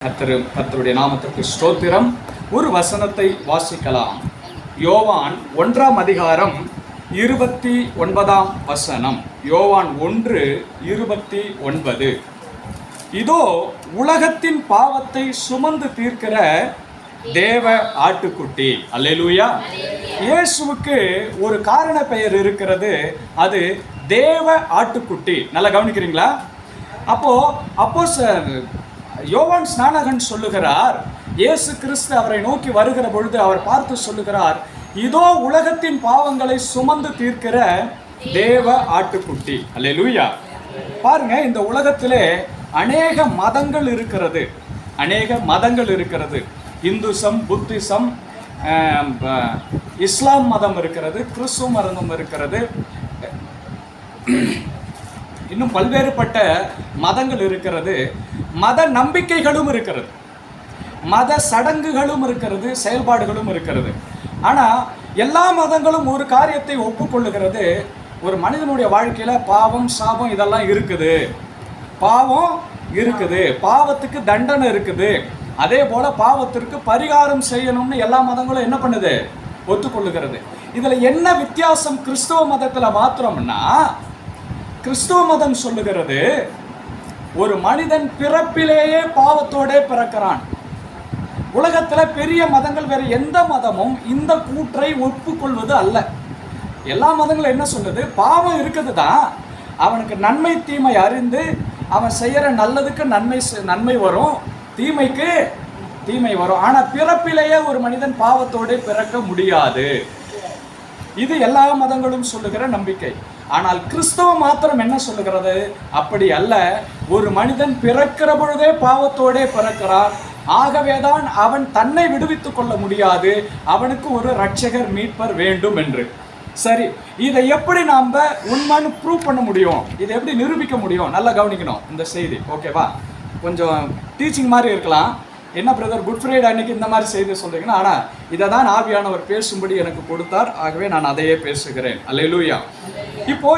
கர்த்தருடைய நாமத்திற்கு ஸ்தோத்திரம். ஒரு வசனத்தை வாசிக்கலாம். யோவான் 1ஆம் அதிகாரம் 29ஆம் வசனம். யோவான் 1:29. இதோ உலகத்தின் பாவத்தை சுமந்து தீர்க்கிற தேவ ஆட்டுக்குட்டி. அல்லேலூயா. இயேசுவுக்கு ஒரு காரண பெயர் இருக்கிறது, அது தேவ ஆட்டுக்குட்டி. நல்லா கவனிக்கிறீங்களா? அப்போ யோவான் ஸ்நானகன் சொல்லுகிறார், இயேசு கிறிஸ்து அவரை நோக்கி வருகிற பொழுது அவர் பார்த்து சொல்லுகிறார், இதோ உலகத்தின் பாவங்களை சுமந்து தீர்க்கிற தேவ ஆட்டுக்குட்டி. அல்லேலூயா. பாருங்க, இந்த உலகத்திலே அநேக மதங்கள் இருக்கிறது, அநேக மதங்கள் இருக்கிறது. இந்துசம், புத்திசம், இஸ்லாம் மதம் இருக்கிறது, கிறிஸ்துவ மதம் இருக்கிறது, இன்னும் பல்வேறுபட்ட மதங்கள் இருக்கிறது. மத நம்பிக்கைகளும் இருக்கிறது, மத சடங்குகளும் இருக்கிறது, செயல்பாடுகளும் இருக்கிறது. ஆனால் எல்லா மதங்களும் ஒரு காரியத்தை ஒப்புக்கொள்ளுகிறது, ஒரு மனிதனுடைய வாழ்க்கையில் பாவம், சாபம் இதெல்லாம் இருக்குது, பாவம் இருக்குது, பாவத்துக்கு தண்டனை இருக்குது, அதே போல பாவத்திற்கு பரிகாரம் செய்யணும்னு எல்லா மதங்களும் என்ன பண்ணுது? ஒத்துக்கொள்ளுகிறது. இதில் என்ன வித்தியாசம் கிறிஸ்தவ மதத்தில் மாத்திரம்னா, கிறிஸ்துவ மதம் சொல்லுகிறது ஒரு மனிதன் பிறப்பிலேயே பாவத்தோட பிறக்கிறான். உலகத்தில் பெரிய மதங்கள் வேற எந்த மதமும் இந்த கூற்றை ஒப்புக்கொள்வது அல்ல. எல்லா மதங்களும் என்ன சொல்லுது? பாவம் இருக்குது தான், அவனுக்கு நன்மை தீமை அறிந்து அவன் செய்யற நல்லதுக்கு நன்மை வரும், தீமைக்கு தீமை வரும். ஆனால் பிறப்பிலேயே ஒரு மனிதன் பாவத்தோடு பிறக்க முடியாது. இது எல்லா மதங்களும் சொல்லுகிற நம்பிக்கை. ஆனால் கிறிஸ்தவம் மாத்திரம் என்ன சொல்லுகிறது? அப்படி அல்ல. ஒரு மனிதன் பிறக்கிற பொழுதே பாவத்தோடே பிறக்கிறான், ஆகவேதான் அவன் தன்னை விடுவித்துக் கொள்ள முடியாது, அவனுக்கு ஒரு ரட்சகர், மீட்பர் வேண்டும் என்று. சரி, இதை எப்படி நாம் உண்மைன்னு ப்ரூவ் பண்ண முடியும்? இதை எப்படி நிரூபிக்க முடியும்? நல்லா கவனிக்கணும் இந்த செய்தி, ஓகேவா? கொஞ்சம் டீச்சிங் மாதிரி இருக்கலாம். என்ன பிரதர், குட் ஃப்ரைடே அன்னைக்கு இந்த மாதிரி செய்தி சொல்றீங்கன்னா, ஆனால் இதை தான் ஆவியானவர் பேசும்படி எனக்கு கொடுத்தார், ஆகவே நான் அதையே பேசுகிறேன். அல்லேலூயா. இப்போ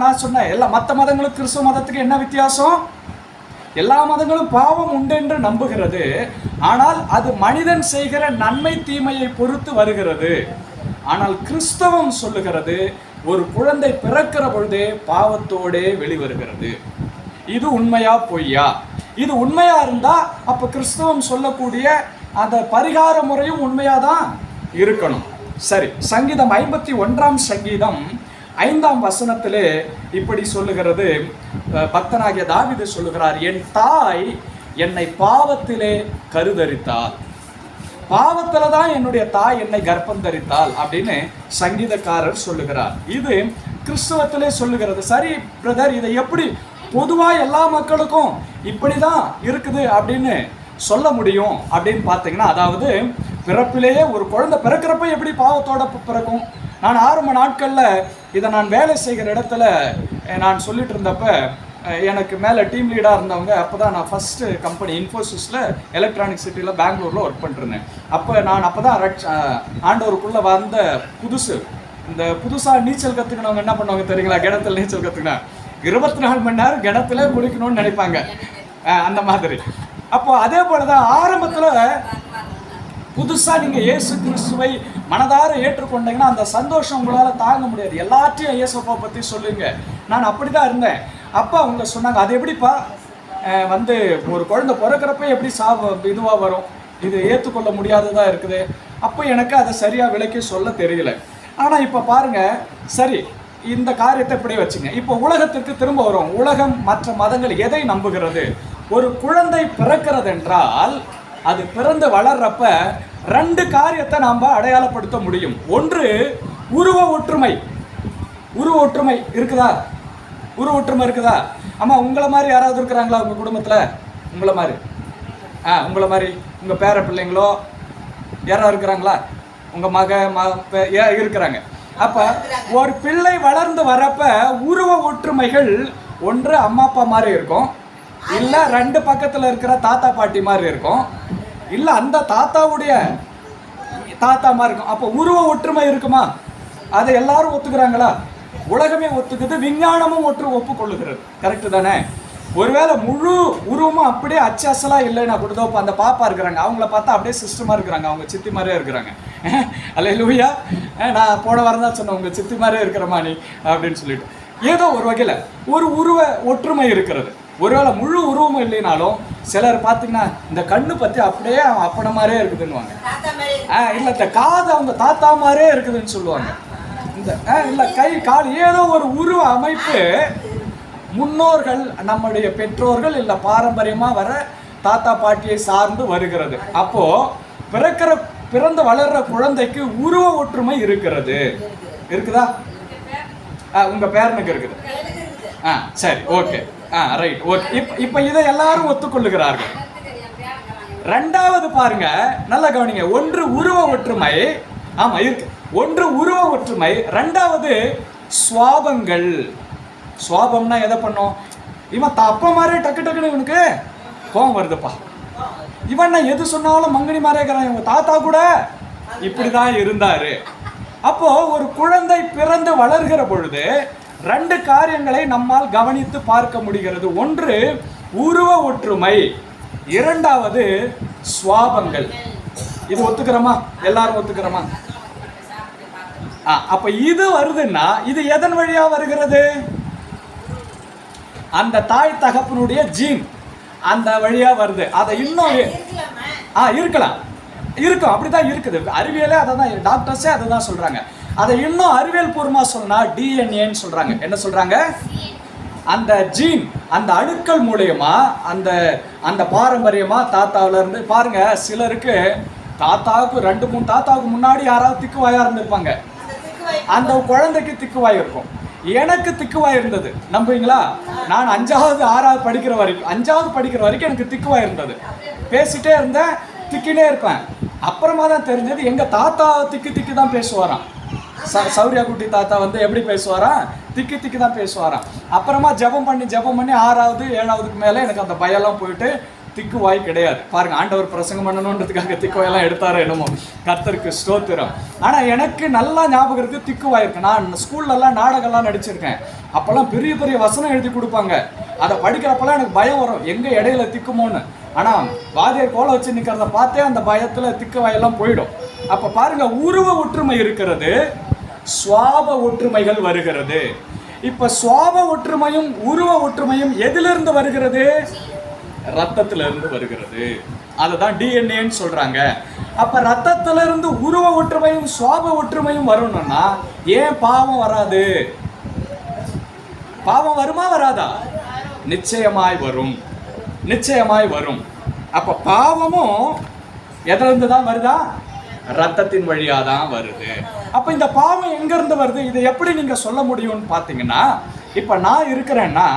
நான் சொன்னேன், எல்லா மற்ற மதங்களும் கிறிஸ்துவ மதத்துக்கு என்ன வித்தியாசம்? எல்லா மதங்களும் பாவம் உண்டு என்று நம்புகிறது, ஆனால் அது மனிதன் செய்கிற நன்மை தீமையை பொறுத்து வருகிறது. ஆனால் கிறிஸ்தவம் சொல்லுகிறது ஒரு குழந்தை பிறக்கிற பொழுதே பாவத்தோடே வெளிவருகிறது. இது உண்மையா பொய்யா? இது உண்மையா இருந்தா அப்ப கிறிஸ்தவம் சொல்லக்கூடிய அந்த பரிகார முறையும் உண்மையாதான் இருக்கணும். சரி, சங்கீதம் 51ஆம் சங்கீதம் 5ஆம் வசனத்திலே இப்படி சொல்லுகிறது. பக்தனாகிய தாவீது சொல்லுகிறார், என் தாய் என்னை பாவத்திலே கருதரித்தாள், பாவத்துல தான் என்னுடைய தாய் என்னை கர்ப்பம் தரித்தாள் அப்படின்னு சங்கீதக்காரர் சொல்லுகிறார். இது கிறிஸ்தவத்திலே சொல்லுகிறது. சரி பிரதர், இதை எப்படி பொதுவா எல்லா மக்களுக்கும் இப்படிதான் இருக்குது அப்படின்னு சொல்ல முடியும் அப்படின்னு பார்த்தீங்கன்னா, அதாவது பிறப்பிலேயே ஒரு குழந்தை பிறக்கிறப்ப எப்படி பாவத்தோட பிறக்கும்? நான் ஆரம்ப நாட்களில் இதை நான் வேலை செய்கிற இடத்துல நான் சொல்லிட்டு இருந்தப்ப, எனக்கு மேலே டீம் லீடாக இருந்தவங்க, அப்போ தான் நான் ஃபஸ்ட்டு கம்பெனி இன்ஃபோசிஸில் எலக்ட்ரானிக் சிட்டியில் பெங்களூரில் ஒர்க் பண்ணிருந்தேன். அப்போ தான் ஆண்டவருக்குள்ளே வந்த புதுசு. இந்த புதுசாக நீச்சல் கற்றுக்கினவங்க என்ன பண்ணுவாங்க தெரியுங்களா? கிணத்துல நீச்சல் கற்றுக்கினா 24 மணி நேரம் கிணத்துல குளிக்கணும்னு நினைப்பாங்க, அந்த மாதிரி. அப்போ அதே போல தான் ஆரம்பத்தில் புதுசாக நீங்கள் இயேசு கிறிஸ்துவை மனதார ஏற்றுக்கொண்டீங்கன்னா அந்த சந்தோஷம் உங்களால் தாங்க முடியாது. எல்லாத்தையும் இயேசுப்பா பற்றி சொல்லுங்க. நான் அப்படி தான் இருந்தேன். அப்போ அவங்க சொன்னாங்க, அது எப்படிப்பா ஒரு குழந்தை பிறக்கிறப்ப எப்படி இதுவாக வரும்? இது ஏற்றுக்கொள்ள முடியாததாக இருக்குது. அப்போ எனக்கு அதை சரியாக விளக்கி சொல்ல தெரியல. ஆனால் இப்போ பாருங்கள், சரி இந்த காரியத்தை இப்படி வச்சுங்க. இப்போ உலகத்திற்கு திரும்ப வரும். உலகம் மற்ற மதங்கள் எதை நம்புகிறது? ஒரு குழந்தை பிறக்கிறது என்றால் அது பிறந்து வளர்றப்ப 2 காரியத்தை நாம் அடையாளப்படுத்த முடியும். ஒன்று, உருவ ஒற்றுமை. உருவ ஒற்றுமை இருக்குதா? உருவ ஒற்றுமை இருக்குதா? ஆமா, உங்களை மாதிரி யாராவது இருக்கிறாங்களா உங்கள் குடும்பத்தில்? உங்களை மாதிரி உங்களை மாதிரி உங்கள் பேர பிள்ளைங்களோ யாராவது இருக்கிறாங்களா? உங்கள் இருக்கிறாங்க. அப்போ ஒரு பிள்ளை வளர்ந்து வரப்ப உருவ ஒற்றுமைகள் ஒன்று அம்மா அப்பா மாதிரி இருக்கும், இல்லை 2 பக்கத்தில் இருக்கிற தாத்தா பாட்டி மாதிரி இருக்கும், இல்லை அந்த தாத்தாவுடைய தாத்தா மாதிரி இருக்கும். அப்போ உருவ ஒற்றுமை இருக்குமா? அதை எல்லாரும் ஒத்துக்கிறாங்களா? உலகமே ஒத்துக்குது, விஞ்ஞானமும் ஒப்புக்கொள்ளுகிறது. கரெக்டு தானே? ஒருவேளை முழு உருவமும் அப்படியே அச்சசலா இல்லைன்னா கூட இப்போ அந்த பாப்பா இருக்கிறாங்க, அவங்கள பார்த்தா அப்படியே சிஸ்டமாக இருக்கிறாங்க, அவங்க சித்தி மாதிரியே இருக்கிறாங்க. அல்லேலூயா. நான் போன வாரம் தான் சொன்னேன், உங்கள் சித்தி மாதிரியே இருக்கிறமா நீ அப்படின்னு சொல்லிட்டு. ஏதோ ஒரு வகையில் ஒரு உருவ ஒற்றுமை இருக்கிறது. ஒருவேளை முழு உருவமும் இல்லைனாலும் சிலர் பார்த்தீங்கன்னா இந்த கண்ணு பற்றி அப்படியே அவன் அப்பனை மாதிரியே இருக்குதுன்னுவாங்க. இல்லை இந்த காது அவங்க தாத்தா மாதிரியே இருக்குதுன்னு சொல்லுவாங்க. இந்த இல்லை கை கால் ஏதோ ஒரு உருவ அமைப்பு முன்னோர்கள் நம்முடைய பெற்றோர்கள் இல்லை பாரம்பரியமாக வர தாத்தா பாட்டியை சார்ந்து வருகிறது. அப்போது பிறந்து வளர்கிற குழந்தைக்கு உருவ ஒற்றுமை இருக்கிறது. இருக்குதா? உங்கள் பேரனுக்கு இருக்குது. சரி, ஓகே, ரைட், ஓகே. இப்போ இதை எல்லாரும் ஒத்துக்கொள்ளுகிறார்கள். ரெண்டாவது பாருங்க, நல்லா கவனிங்க. ஒன்று உருவ ஒற்றுமை, ஆமா இருக்கு. ஒன்று உருவ ஒற்றுமை, ரெண்டாவது சுவாபங்கள். சுவாபம்னா எதை பண்ணும்? இவன் அப்பா மாதிரி டக்கு டக்குன்னு இவனுக்கு கோபம் வருதுப்பா. இவன் எது சொன்னாலும் மங்கனி மாதிரி இருக்கிறான். இவங்க தாத்தா கூட இப்படிதான் இருந்தாரு. அப்போ ஒரு குழந்தை பிறந்து வளர்கிற பொழுது ரெண்டு காரியங்களை நம்மால் கவனித்து பார்க்க முடிகிறது. ஒன்று உருவ ஒற்றுமை, இரண்டாவது சுவாபங்கள். இது ஒத்துக்கிறோமா? எல்லாரும் ஒத்துக்கிறோமா? அப்ப இது வருதுன்னா இது எதன் வழியா வருகிறது? அந்த தாய் தகப்பனுடைய ஜீன் அந்த வழியா வருது. அதை இன்னும் இருக்கலாம், இருக்கும், அப்படிதான் இருக்குது. அறிவியலே அதை தான், டாக்டர்ஸே அதை தான் சொல்றாங்க. அதை இன்னும் அறிவியல் பூர்வமா சொன்னா டிஎன்ஏன்னு சொல்றாங்க. என்ன சொல்றாங்க? அந்த ஜீன், அந்த அணுக்கள் மூலயமா அந்த அந்த பாரம்பரியமா தாத்தாவில இருந்து பாருங்க. சிலருக்கு தாத்தாவுக்கு 2-3 தாத்தாவுக்கு முன்னாடி யாராவது திக்குவாயா இருந்திருப்பாங்க. அந்த குழந்தைக்கு திக்குவாய் இருக்கும். எனக்கு திக்குவாய் இருந்தது, நம்புவீங்களா? நான் 5வது 6வது படிக்கிற வரைக்கும், 5வது படிக்கிற வரைக்கும் எனக்கு திக்குவாய் இருந்தது. பேசிட்டே இருந்தேன், திக்கினே இருப்பேன். அப்புறமா தான் தெரிஞ்சது எங்க தாத்தா திக்கு தான் பேசுவாராம். சௌரியா குட்டி தாத்தா எப்படி பேசுவாராம்? திக்கு தான் பேசுவாராம். அப்புறமா ஜெபம் பண்ணி 6வது 7வதுக்கு மேலே எனக்கு அந்த பயம்லாம் போயிட்டு திக்கு வாய் கிடையாது. பாருங்க, ஆண்டவர் பிரசங்கம் பண்ணணுன்றதுக்காக திக்கு வாயெல்லாம் எடுத்தாரோ என்னமோ, கர்த்தருக்கு ஸ்தோத்திரம். ஆனால் எனக்கு நல்லா ஞாபகம் இருக்குது, திக்கு வாய் இருக்கு. நான் ஸ்கூல்லலாம் நாடகம்லாம் நடிச்சிருக்கேன். அப்போல்லாம் பெரிய பெரிய வசனம் எழுதி கொடுப்பாங்க. அதை படிக்கிறப்பெல்லாம் எனக்கு பயம் வரும், எங்கே இடையில திக்குமோன்னு. ஆனால் வாதியார் கோலை வச்சு நிற்கிறத பார்த்தே அந்த பயத்தில் திக்கு வாயெல்லாம் போயிடும். அப்போ பாருங்க, உருவ ஒற்றுமை இருக்கிறது, சுவாப ஒற்றுமைகள் வருகிறது. இப்போ சுவாப ஒற்றுமையும் உருவ ஒற்றுமையும் எதிலிருந்து வருகிறது? ரத்தத்திலிருந்து வருகிறது. அதுதான் டிஎன்ஏன்னு சொல்றாங்க. அப்ப ரத்தத்திலிருந்து உருவ ஒற்றுமையும் சுவாப ஒற்றுமையும் வரணும்னா ஏன் பாவம் வராது? பாவம் வருமா வராதா? நிச்சயமாய் வரும், நிச்சயமாய் வரும். அப்ப பாவமும் எதிலிருந்து தான் வருதா? ரத்தத்தின் வழியா தான் வருது. அப்ப இந்த பாவம் எங்க இருந்து வருது? இதை எப்படி நீங்க சொல்ல முடியும்னு பாத்தீங்கன்னா, இப்ப நான் இருக்கிறேன்னா,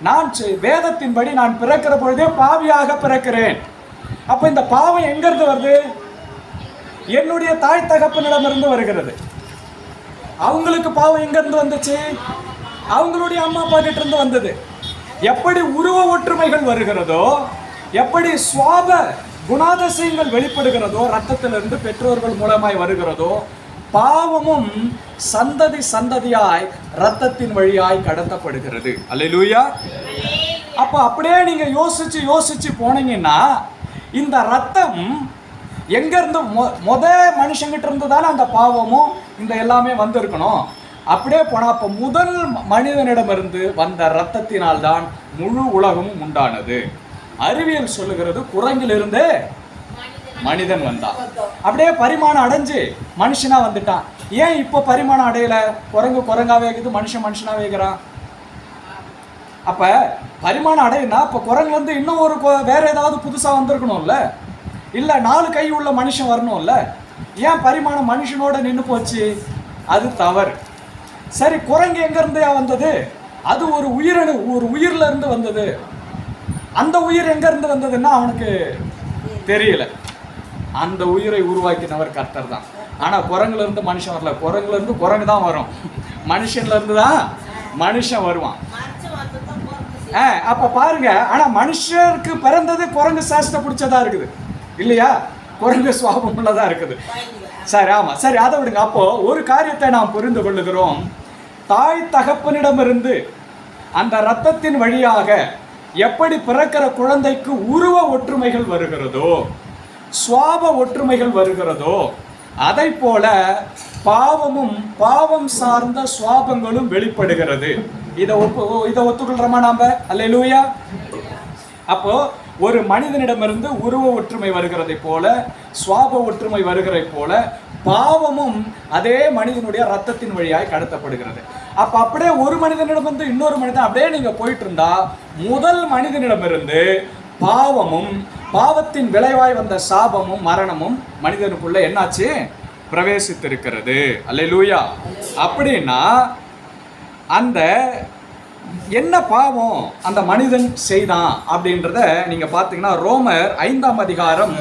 நான் வேதத்தின்படி நான் பிறக்கிற பொழுதே பாவியாக பிறக்கிறேன். அப்ப இந்த பாவம் எங்கிருந்து வருது? என்னுடைய தாய் தகப்பனிடமிருந்து வருகிறது. அவங்களுக்கு பாவம் எங்கிருந்து வந்துச்சு? அவங்களுடைய அம்மா அப்பா கிட்ட இருந்து வந்தது. எப்படி உருவ ஒற்றுமைகள் வருகிறதோ, எப்படி சுவாப குணாதிசயங்கள் வெளிப்படுகிறதோ, ரத்தத்திலிருந்து பெற்றோர்கள் மூலமாய் வருகிறதோ, பாவமும் சந்ததி சந்ததியாய் ரத்தத்தின் வழியாய் கடத்தப்படுகிறது. அல்லேலூயா. அப்ப அப்படியே நீங்க யோசிச்சு போனீங்கன்னா, இந்த ரத்தம் எங்க இருந்து மனுஷங்கிட்ட இருந்து தானே அந்த பாவமும் இந்த எல்லாமே வந்திருக்கணும். அப்படியே போனா அப்ப முதல் மனிதனிடமிருந்து வந்த ரத்தத்தினால்தான் முழு உலகமும் உண்டானது. அறிவியல் சொல்லுகிறது, குரங்கிலிருந்து மனிதன் வந்தான். அப்படியே பரிமாணம் அடைஞ்சு மனுஷனா வந்துட்டான். ஏன் இப்போ பரிமாணம் அடையல? குரங்காவே இருக்குது, மனுஷனாவே இருக்கிறான். அப்ப பரிமாணம் அடையினா இப்ப குரங்குல இன்னும் ஒரு வேற ஏதாவது புதுசா வந்திருக்கணும்ல, இல்ல 4 கை உள்ள மனுஷன் வரணும்ல. ஏன் பரிமாணம் மனுஷனோட நின்று போச்சு? அது தவறு. சரி, குரங்கு எங்க இருந்து வந்தது? அது ஒரு உயிரணு, ஒரு உயிர்ல இருந்து வந்தது. அந்த உயிர் எங்க இருந்து வந்ததுன்னா அவனுக்கு தெரியல. அந்த உயிரை உருவாக்கினவர் கர்த்தர் தான். ஆனா குரங்குல இருந்து மனுஷன் வரல. குரங்குல இருந்து குரங்கு தான் வரும், மனுஷன்ல இருந்து தான் மனுஷன் வருவான். அப்ப பாருங்க, ஆனா மனுஷருக்கு பிறந்தது குரங்கு சாஸ்திர பிடிச்சதா இருக்குது இல்லையா? குரங்கு சுவாபம் உள்ளதா இருக்குது. சரி, ஆமா, சரி, அதை விடுங்க. அப்போ ஒரு காரியத்தை நாம் புரிந்து கொள்ளுகிறோம். தாய் தகப்பனிடமிருந்து அந்த ரத்தத்தின் வழியாக எப்படி பிறக்கிற குழந்தைக்கு உருவ ஒற்றுமைகள் வருகிறதோ, சுவாப ஒற்றுமைகள் வருகிறதோ, அதை போல பாவமும் பாவம் சார்ந்த சுவாபங்களும் வெளிப்படுகிறது. இதை ஒத்துக்கொள்றோமா நாம? அல்லேலூயா. அப்போ ஒரு மனிதனிடமிருந்து உருவ ஒற்றுமை வருகிறதை போல, சுவாப ஒற்றுமை வருகிறதை போல, பாவமும் அதே மனிதனுடைய ரத்தத்தின் வழியாய் கடத்தப்படுகிறது. அப்ப அப்படியே ஒரு மனிதனிடமிருந்து இன்னொரு மனிதன் அப்படியே நீங்க போயிட்டு இருந்தா, முதல் மனிதனிடமிருந்து பாவமும் பாவத்தின் விளைவாய் வந்த சாபமும் மரணமும் மனிதனுக்குள்ள என்னாச்சு? பிரவேசித்திருக்கிறது. அல்லேலூயா. அப்படின்னா அந்த என்ன பாவம் அந்த மனிதன் செய்தான் அப்படின்றத நீங்க பார்த்தீங்கன்னா ரோமர் 5ஆம் அதிகாரம்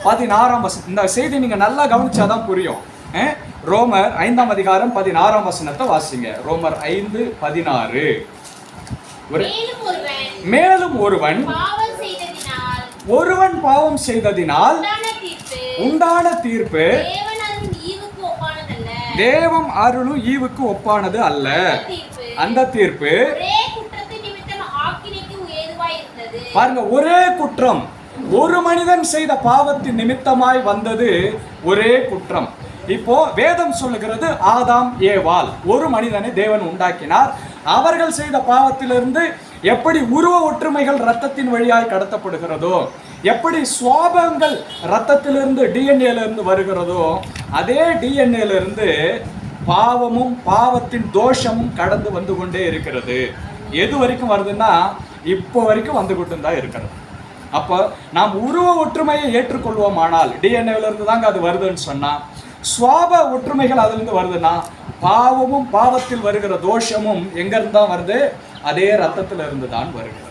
16ஆம் வசனம். இந்த செய்தி நீங்க நல்லா கவனிச்சாதான் புரியும். ரோமர் 5ஆம் அதிகாரம் 16ஆம் வசனத்தை வாசிங்க. ரோமர் 5:16. மேலும் ஒருவன் பாவம் செய்ததினால் உண்டான தீர்ப்பு தேவம் அருளும் ஈவுக்கு ஒப்பானது அல்ல. அந்த தீர்ப்பு பாருங்க, ஒரே குற்றம், ஒரு மனிதன் செய்த பாவத்தின் நிமித்தமாய் வந்தது ஒரே குற்றம். இப்போ வேதம் சொல்லுகிறது, ஆதாம் ஏவாள் ஒரு மனிதனை தேவன் உண்டாக்கினார். அவர்கள் செய்த பாவத்திலிருந்து எப்படி உருவ ஒற்றுமைகள் இரத்தத்தின் வழியாய் கடத்தப்படுகிறதோ, எப்படி சுவாபங்கள் இரத்தத்திலிருந்து டிஎன்ஏலிருந்து வருகிறதோ, அதே டிஎன்ஏலிருந்து பாவமும் பாவத்தின் தோஷமும் கடந்து வந்து கொண்டே இருக்கிறது. எது வரைக்கும் வருதுன்னா இப்போ வரைக்கும் வந்து கொண்டு தான் இருக்கிறது. அப்போ நாம் உருவ ஒற்றுமையை ஏற்றுக்கொள்வோமானால், டிஎன்ஏவிலிருந்து தாங்க அது வருதுன்னு சொன்னா, சுவாப ஒற்றுமைகள் அதிலிருந்து வருதுன்னா, பாவமும் பாவத்தில் வருகிற தோஷமும் எங்கிருந்து தான் வருது? அதே ரத்தத்தில் இருந்து தான் வருகிறது.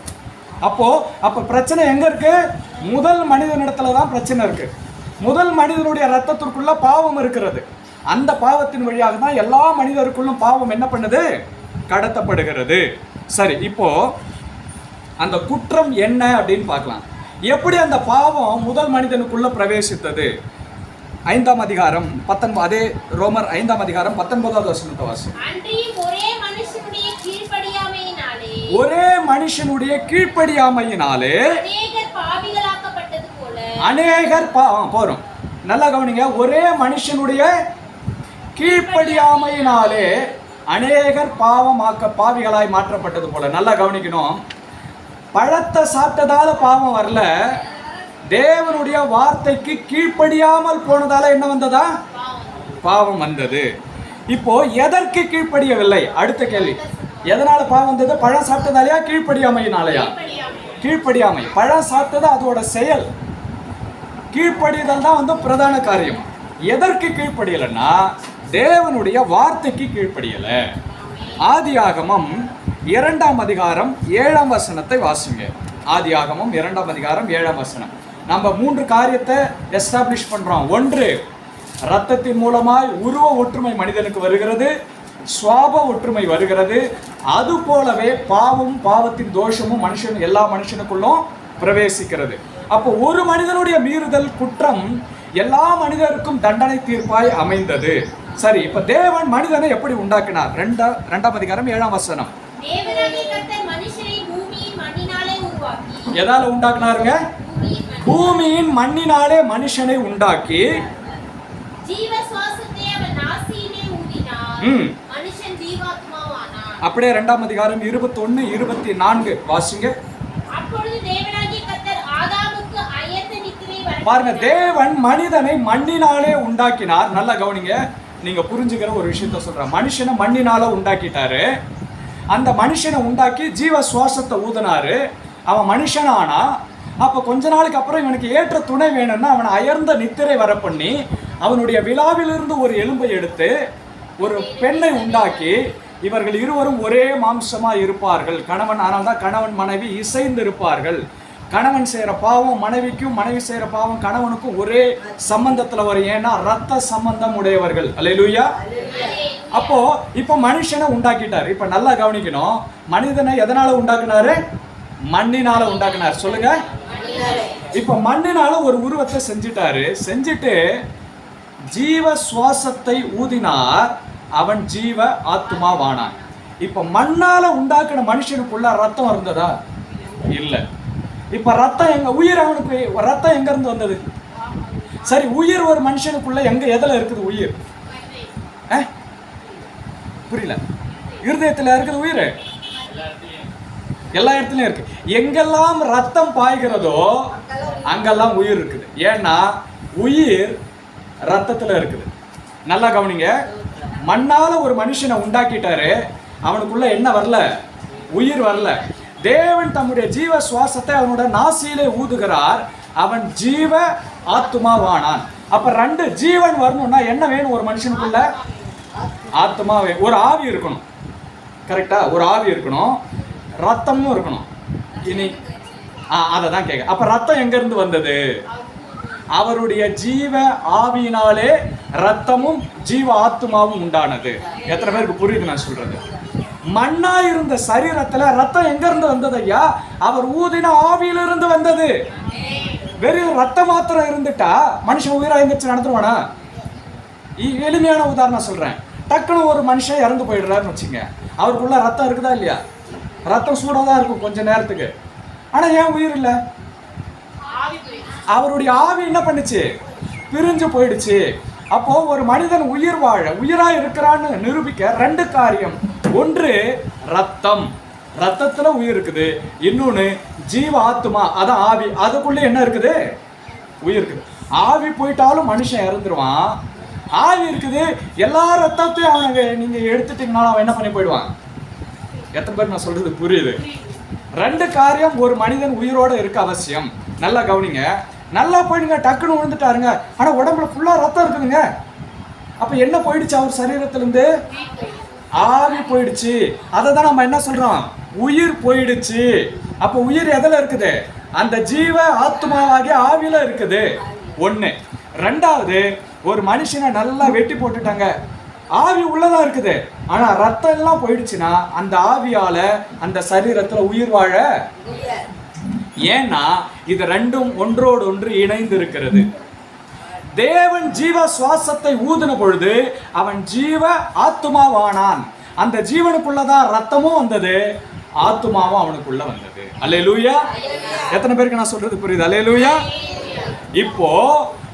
அப்போ பிரச்சனை எங்க இருக்கு? முதல் மனிதனிடத்துல தான் பிரச்சனை இருக்கு. முதல் மனிதனுடைய ரத்தத்திற்குள்ள பாவம் இருக்கிறது. அந்த பாவத்தின் வழியாக தான் எல்லா மனிதருக்குள்ளும் பாவம் என்ன பண்ணுது? கடத்தப்படுகிறது. சரி, இப்போ அந்த குற்றம் என்ன அப்படின்னு பார்க்கலாம். எப்படி அந்த பாவம் முதல் மனிதனுக்குள்ள பிரவேசித்தது? 5ஆம் அதிகாரம் 19, அதே ரோமர் 5ஆம் அதிகாரம் 19வது வசனத்தை வாசி. ஒரே மனுஷனுடைய கீழ்ப்படியாமையினாலே அநேகர் போறோம். நல்லா கவனிங்க. ஒரே மனுஷனுடைய கீழ்ப்படியாமையினாலே அநேகர் பாவிகளாய் மாற்றப்பட்டது போல. நல்லா கவனிக்கணும். பழத்தை சாப்பிட்டதால பாவம் வரல, தேவனுடைய வார்த்தைக்கு கீழ்ப்படியாமல் போனதால என்ன வந்ததா? பாவம் வந்தது. இப்போ எதற்கு கீழ்ப்படியவில்லை? அடுத்த கேள்வி, எதனால பாவம் வந்தது? பழம் சாப்பிட்டதாலையா கீழ்ப்படியாமையினாலையா? கீழ்ப்படியாமை. பழம் சாப்பிட்டது அதோட செயல், கீழ்ப்படிதல் தான் வந்து பிரதான காரியம். எதற்கு கீழ்ப்படியலைன்னா தேவனுடைய வார்த்தைக்கு கீழ்ப்படியல. ஆதியாகமம் 2ஆம் அதிகாரம் 7ஆம் வசனத்தை வாசிங்க. ஆதியாகமம் 2ஆம் அதிகாரம் 7ஆம் வசனம். நம்ம 3 காரியத்தை எஸ்டாப்ளிஷ் பண்றோம். 1, இரத்தத்தின் மூலமாய் உருவ ஒற்றுமை மனிதனுக்கு வருகிறது, சுவாப ஒற்றுமை வருகிறது. அது போலவே பாவத்தின் தோஷமும் எல்லா மனுஷனுக்குள்ளும் பிரவேசிக்கிறது. அப்போ ஒரு மனிதனுடைய மீறுதல் குற்றம் எல்லா மனிதருக்கும் தண்டனை தீர்ப்பாய் அமைந்தது. சரி, இப்ப தேவன் மனிதனை எப்படி உண்டாக்கினார்? 2ஆம் அதிகாரம் 7ஆம் வசனம். எதால உண்டாக்குனாருங்க? பூமியின் மண்ணினாலே மனுஷனை உண்டாக்கி அப்படியே 2ஆம் அதிகாரம் 21, 24 வாசிங்க. பாருங்க, தேவன் மனிதனை மண்ணினாலே உண்டாக்கினார். நல்லா கவனிங்க, நீங்க புரிஞ்சுக்கிற ஒரு விஷயத்த சொல்றேன். மனுஷனை மண்ணினால உண்டாக்கிட்டாரு. அந்த மனுஷனை உண்டாக்கி ஜீவ சுவாசத்தை ஊதினாரு. அவன் மனுஷனானா, அப்ப கொஞ்ச நாளுக்கு அப்புறம் இவனுக்கு ஏற்ற துணை வேணும்னா அவனை அயர்ந்த நித்திரை வர பண்ணி அவனுடைய விழாவிலிருந்து ஒரு எலும்பை எடுத்து ஒரு பெண்ணை உண்டாக்கி இவர்கள் இருவரும் ஒரே மாம்சமா இருப்பார்கள். ஆனால் தான் கணவன் மனைவி இசைந்து இருப்பார்கள். கணவன் செய்கிற பாவம் மனைவிக்கும், மனைவி செய்கிற பாவம் கணவனுக்கும் ஒரே சம்பந்தத்தில் வரும். ஏன்னா ரத்த சம்பந்தம் உடையவர்கள். அல்லேலூயா. அப்போ இப்போ மனுஷனை உண்டாக்கிட்டார். இப்போ நல்லா கவனிக்கணும், மனிதனை எதனால உண்டாக்குனாரு? மண்ணினால உண்டாக்குனார். சொல்லுங்க. இப்போ மண்ணினால ஒரு உருவத்தை செஞ்சுட்டு ஜீவ சுவாசத்தை ஊதினார். அவன் ஜீவ ஆத்மாவானான். இப்போ மண்ணால உண்டாக்கின மனுஷனுக்குள்ள ரத்தம் இருந்ததா? இல்ல. இப்ப ரத்தம் எங்க உயிர் அவனுக்கு ரத்தம் எங்க இருந்து வந்தது? சரி, உயிர் ஒரு மனுஷனுக்குள்ள எங்க எதுல இருக்குது உயிர்? புரியல. இருதயத்துல இருக்குது உயிர், எல்லா இடத்துலயும் இருக்கு. எங்கெல்லாம் ரத்தம் பாய்கிறதோ அங்கெல்லாம் உயிர் இருக்குது. ஏன்னா உயிர் ரத்தத்துல இருக்குது. நல்லா கவனிங்க. மண்ணால ஒரு மனுஷனை உண்டாக்கிட்டாரு, அவனுக்குள்ள என்ன வரல? உயிர் வரல. தேவன் தம்முடைய ஜீவ சுவாசத்தை அவனோட நாசியிலே ஊதுகிறார், அவன் ஜீவ ஆத்துமாவானான். அப்ப ரெண்டு ஜீவன் வரணும்னா என்ன வேணும் ஒரு மனுஷனுக்குள்ள? ஆத்மா, ஒரு ஆவி இருக்கணும். கரெக்டா? ஒரு ஆவி இருக்கணும், ரத்தமும் இருக்கணும். இனி அதை தான் கேட்க. அப்ப ரத்தம் எங்க இருந்து வந்தது? அவருடைய ஜீவ ஆவியினாலே ரத்தமும் ஜீவ ஆத்மாவும் உண்டானது. எத்தனை பேருக்கு புரியுது நான் சொல்றது? மண்ணா இருந்த சரீரத்துல ரத்தம் எங்க இருந்து வந்தது ஐயா? அவர் ஊதின ஆவியிலிருந்து வந்தது. வெறும் ரத்தம் மாத்திரம் இருந்துட்டா மனுஷன் உயிரா இருந்துச்சு நடந்துருவானா? எளிமையான உதாரணம் சொல்றேன். டக்குன்னு ஒரு மனுஷன் இறந்து போயிடுறாருன்னு வச்சுங்க, அவருக்குள்ள ரத்தம் இருக்குதா இல்லையா? ரத்தம் சூடாக தான் இருக்கும் கொஞ்ச நேரத்துக்கு. ஆனா ஏன் உயிர் இல்லை? அவருடைய ஆவி என்ன பண்ணுச்சு? பிரிஞ்சு போயிடுச்சு. அப்போ ஒரு மனிதன் உயிர் வாழ உயிரா இருக்கிறான்னு நிரூபிக்க ரெண்டு காரியம். ஒன்று ரத்தம், ரத்தத்துல உயிர் இருக்குது. இன்னொன்னு ஜீவ ஆத்மா, அதான் ஆவி, அதுக்குள்ள என்ன இருக்குது? உயிர் இருக்குது. ஆவி போயிட்டாலும் மனுஷன் இறந்துருவான். ஆவி இருக்குது, எல்லா ரத்தத்தையும் அவனுக்கு நீங்க எடுத்துட்டீங்கனாலும் அவன் என்ன பண்ணி போயிடுவான். எத்தனை பேர் நான் சொல்றது புரியுது? ரெண்டு காரியம் ஒரு மனிதன் உயிரோட இருக்க அவசியம். நல்லா கவனிங்க. நல்லா போயிடுங்க, டக்குன்னு விழுந்துட்டாருங்க, ஆனா உடம்புல ஃபுல்லா ரத்தம் இருக்குதுங்க. அப்ப என்ன போயிடுச்சு அவர் சரீரத்திலிருந்து? ஆவி போயிடுச்சு. அதை தான் நம்ம என்ன சொல்றோம்? உயிர் போயிடுச்சு. அப்ப உயிர் எதுல இருக்குது? அந்த ஜீவ ஆத்மாவாகிய ஆவியில இருக்குது. ஒண்ணு. ரெண்டாவது, ஒரு மனுஷனை நல்லா வெட்டி போட்டுட்டாங்க, ஆவி உள்ளதா இருக்குது, ஆனா ரத்தம் எல்லாம் போயிடுச்சுன்னா அந்த ஆவியால அந்த சரீரத்துல உயிர் வாழ. ஏன்னா இது ரெண்டும் ஒன்றோடு ஒன்று இணைந்து இருக்கிறது. தேவன் ஜீவ சுவாசத்தை ஊதின பொழுது அவன் ஜீவ ஆத்துமாவானான். அந்த ஜீவனுக்குள்ளதான் ரத்தமும் வந்தது, ஆத்துமாவும் அவனுக்குள்ள வந்தது. அல்லேலூயா. எத்தனை பேருக்கு நான் சொல்றது புரியுது? அல்லேலூயா. இப்போ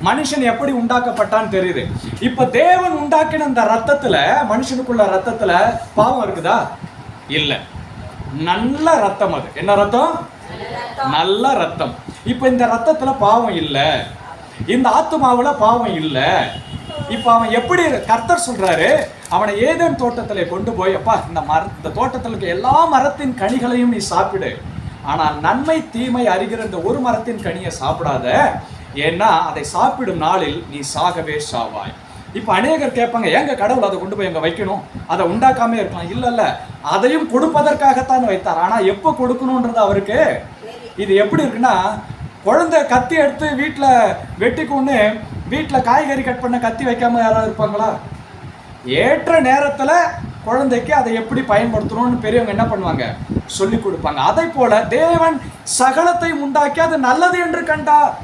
மனுஷன் எப்படி உண்டாக்கப்பட்டான்னு தெரியுது. இப்ப தேவன் உண்டாக்கின அந்த ரத்தத்துல, மனுஷனுக்குள்ள ரத்தத்துல பாவம் இருக்குதா? இல்ல. நல்ல ரத்தம். அது என்ன ரத்தம்? நல்ல ரத்தம். இப்ப இந்த ரத்தத்துல பாவம் இல்ல, இந்த ஆத்துமாவுல பாவம் இல்ல. இப்ப அவன் எப்படி? கர்த்தர் சொல்றாரு, அவனை ஏதேன் தோட்டத்திலே கொண்டு போய், அப்பா இந்த தோட்டத்தில் இருக்க எல்லா மரத்தின் கனிகளையும் நீ சாப்பிடு, ஆனால் நன்மை தீமை அறிகிற இந்த ஒரு மரத்தின் கனியை சாப்பிடாத, ஏன்னா அதை சாப்பிடும் நாளில் நீ சாகவே சாவாய். இப்ப அநேகர் கேட்பாங்க, ஏங்க கடவுள் அதை கொண்டு போய் எங்க வைக்கணும்? அதை உண்டாக்காம இருக்கலாம். இல்ல, அதையும் கொடுப்பதற்காகத்தான் வைத்தார். ஆனா எப்ப கொடுக்கணும்ன்றது அவருக்கு. இது எப்படி இருக்குன்னா, குழந்தை கத்தி எடுத்து வீட்டுல வெட்டிக்கொண்டு வீட்டுல காய்கறி கட் பண்ண கத்தி வைக்காம யாராவது இருப்பாங்களா? ஏற்ற நேரத்துல குழந்தைக்கு அதை எப்படி பயன்படுத்தணும்னு பெரியவங்க என்ன பண்ணுவாங்க? சொல்லி கொடுப்பாங்க. அதை போல தேவன் சகலத்தை உண்டாக்கி அது நல்லது என்று கண்டார்.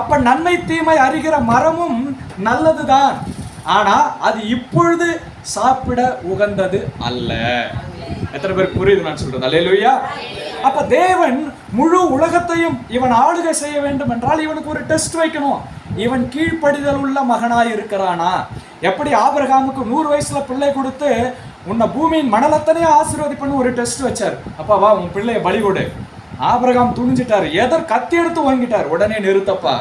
அப்ப நன்மை தீமை அறிகிற மரமும் நல்லதுதான், ஆனா அது இப்பொழுது சாப்பிட உகந்தது அல்ல. எத்தனை பேருக்கு புரியுது நான் சொல்றது? அல்லேலூயா. அப்ப தேவன் முழு உலகத்தையும் இவன் ஆளுகை செய்ய வேண்டும் என்றால் இவனுக்கு ஒரு டெஸ்ட் வைக்கணும். இவன் கீழ்ப்படிதல் உள்ள மகனாய் இருக்கிறானா? எப்படி ஆபிரகாமுக்கு 100 வயசுல பிள்ளை கொடுத்து உன்னை பூமியின் மணலத்தனையே ஆசீர்வதிப்பன்னு ஒரு டெஸ்ட் வச்சார். அப்பா வா உன் பிள்ளைய பலி கொடு. ஆபிரகாம் துணிஞ்சிட்டாரு, எதர் கத்தி எடுத்து வாங்கிட்டார். உடனே நிறுத்தப்பா,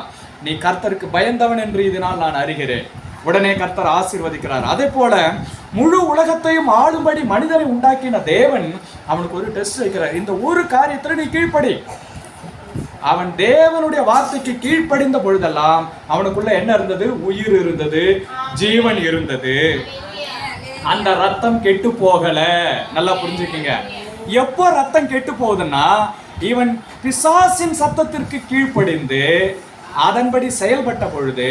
நீ கர்த்தருக்கு பயந்தவன் என்று இதனால் நான் அறிகிறேன். உடனே கர்த்தர் ஆசீர்வதிக்கிறார். அதே போல முழு உலகத்தையும் ஆளும்படி மனிதனை உண்டாக்கின தேவன் அவனுக்கு ஒரு டெஸ்ட் வைக்கிறார். இந்த ஒரு காரியத்துல நீ கீழ்ப்படி. அவன் தேவனுடைய வார்த்தைக்கு கீழ்ப்படிந்த பொழுதெல்லாம் அவனுக்குள்ள என்ன இருந்தது? உயிர் இருந்தது, ஜீவன் இருந்தது. அந்த ரத்தம் கெட்டு போகல. நல்லா புரிஞ்சுக்கீங்க. எப்போ ரத்தம் கெட்டு போகுதுன்னா, இவன் பிசாசின் சத்தத்திற்கு கீழ்ப்படிந்து அதன்படி செயல்பட்ட பொழுது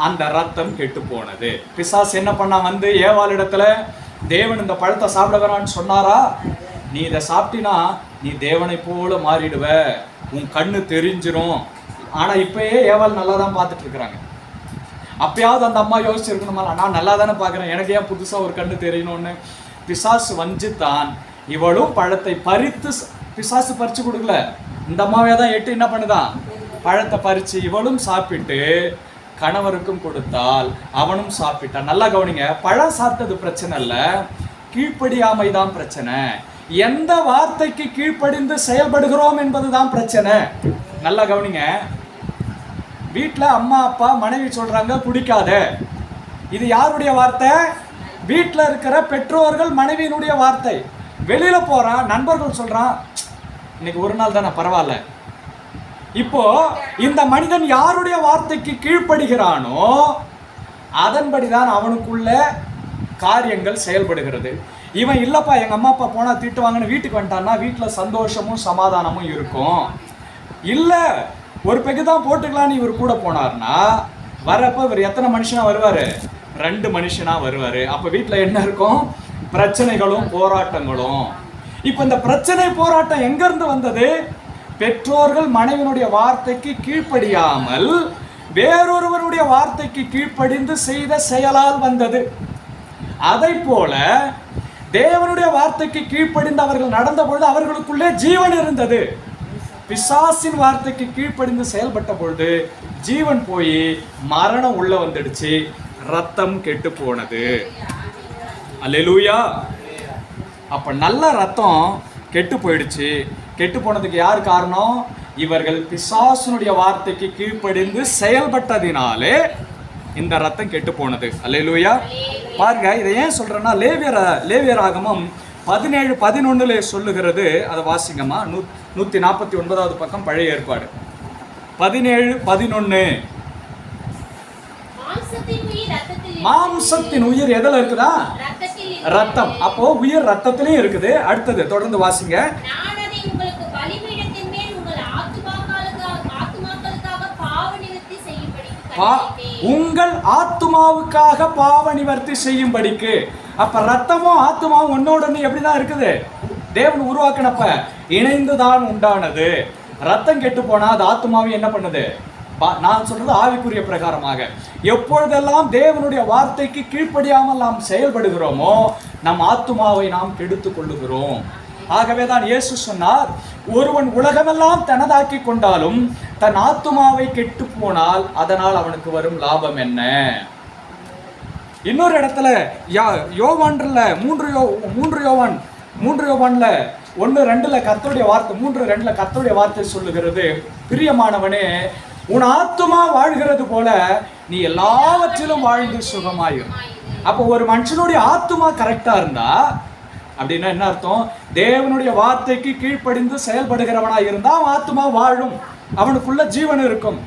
அந்த ரத்தம் கெட்டு போனது. பிசாசு என்ன பண்ணா? வந்து ஏவாளிடத்துல தேவன் இந்த பழத்தை சாப்பிட வேணான்னு சொன்னாரா? நீ இதை சாப்பிட்டினா நீ தேவனை போல மாறிடுவ, உன் கண்ணு தெரிஞ்சிரும். ஆனா இப்பயே ஏவாள் நல்லா தான் பார்த்துட்டு இருக்கிறாங்க. அப்பயாவது அந்த அம்மா யோசிச்சிருக்கணுமா, நான் நல்லா தானே பார்க்குறேன், எனக்கு ஏன் புதுசா ஒரு கண்ணு தெரியணும்னு? பிசாசு வஞ்சித்தான். இவளும் பழத்தை பறித்து பிசாசு பறிச்சு கொடுக்கல, இந்த அம்மாவே தான் எட்டு என்ன பண்ணுதான், பழத்தை பறிச்சு இவளும் சாப்பிட்டு கணவருக்கும் கொடுத்தால் அவனும் சாப்பிட்டான். நல்லா கவனிங்க, பழம் சாப்பிட்டது பிரச்சனை இல்ல, கீழ்ப்படியாமை தான் பிரச்சனை. எந்த வார்த்தைக்கு கீழ்ப்படிந்து செயல்படுகிறோம் என்பதுதான் பிரச்சனை. நல்லா கவனிங்க, வீட்டுல அம்மா அப்பா மனைவி சொல்றாங்க குடிக்காத, இது யாருடைய வார்த்தை? வீட்டில் இருக்கிற பெற்றோர்கள் மனைவியினுடைய வார்த்தை. வெளியில போறான், நண்பர்கள் சொல்றான் இன்னைக்கு ஒரு நாள் தானே பரவாயில்ல. இப்போ இந்த மனிதன் யாருடைய வார்த்தைக்கு கீழ்ப்படுகிறானோ அதன்படிதான் அவனுக்குள்ள காரியங்கள் செயல்படுகிறது. இவன் இல்லப்பா எங்க அம்மா அப்பா போனா திட்டுவாங்கன்னு வீட்டுக்கு வந்துட்டான்னா வீட்டுல சந்தோஷமும் சமாதானமும் இருக்கும். இல்ல ஒரு பெகு தான் போட்டுக்கலான்னு இவர் கூட போனார்னா வரப்ப இவர் எத்தனை மனுஷனா வருவாரு? 2 மனுஷனா வருவாரு. அப்ப வீட்டுல என்ன இருக்கும்? பிரச்சனைகளும் போராட்டங்களும். இப்ப இந்த பிரச்சனை போராட்டம் எங்க இருந்து வந்தது? பெற்றோர்கள் மனைவியினுடைய வார்த்தைக்கு கீழ்ப்படியாமல் வேறொருவருடைய வார்த்தைக்கு கீழ்ப்படிந்து செய்த செயலால் வந்தது. அதை போல தேவனுடைய வார்த்தைக்கு கீழ்ப்படிந்து அவர்கள் நடந்த பொழுது அவர்களுக்குள்ளே ஜீவன் இருந்தது. பிசாசின் வார்த்தைக்கு கீழ்ப்படிந்து செயல்பட்ட பொழுது ஜீவன் போய் மரணம் உள்ள வந்துடுச்சு, ரத்தம் கெட்டு போனது. அல்லேலூயா. அப்ப நல்ல ரத்தம் கெட்டு போயிடுச்சு. கெட்டு போனதுக்கு யார் காரணம்? இவர்கள் பிசாசுனுடைய வார்த்தைக்கு கீழ்ப்படிந்து செயல்பட்டதினாலே இந்த ரத்தம் கெட்டு போனது. அல்லேலூயா. பாருங்க, இதை ஏன் சொல்றேன்னா லேவியராகமம் 17:11 சொல்லுகிறது. அதை வாசிங்கம்மா. 149வது பக்கம், பழைய ஏற்பாடு 17:11. மாம்சத்தின் உயிர் எதுல இருக்குதா? ரத்தம். அப்போ உயிர் ரத்தத்திலையும் இருக்குது. அடுத்தது தொடர்ந்து வாசிங்க. உங்கள் ஆத்துமாவுக்காக பாவ நிவர்த்தி செய்யும்படிக்கு. அப்ப ரத்தமும் ஆத்துமாவும் ஒன்னோட எப்படிதான் இருக்குது? தேவன் உருவாக்கினப்ப இணைந்துதான் உண்டானது. ரத்தம் கெட்டு போனா அது ஆத்துமாவை என்ன பண்ணுது? நான் சொல்றது ஆவிக்குரிய பிரகாரமாக. எப்பொழுதெல்லாம் தேவனுடைய வார்த்தைக்கு கீழ்ப்படியாமல் நாம் செயல்படுகிறோமோ நம் ஆத்துமாவை நாம் கெடுத்து கொள்ளுகிறோம். ஆகவே தான் இயேசு சொன்னார், ஒருவன் உலகமெல்லாம் தனதாக்கி கொண்டாலும் தன் ஆத்துமாவை கெட்டு போனால் அதனால் அவனுக்கு வரும் லாபம் என்ன? இன்னொரு இடத்துல யோவான்ல 3 யோவான்ல 1:2 கர்த்தருடைய வார்த்தை, 3:2 கர்த்தருடைய வார்த்தை சொல்லுகிறது, பிரியமானவனே, உன் ஆத்துமா வாழ்கிறது போல நீ எல்லாவற்றிலும் வாழ்ந்து சுகமாயிரும். அப்போ ஒரு மனுஷனுடைய ஆத்துமா கரெக்டா இருந்தா அப்படின்னா என்ன அர்த்தம்? தேவனுடைய வார்த்தைக்கு கீழ்ப்படிந்து செயல்படுகிறவனா இருந்தா அவன் ஆத்துமா வாழும், அவனுக்குள்ள ஜீவன் இருக்கும்.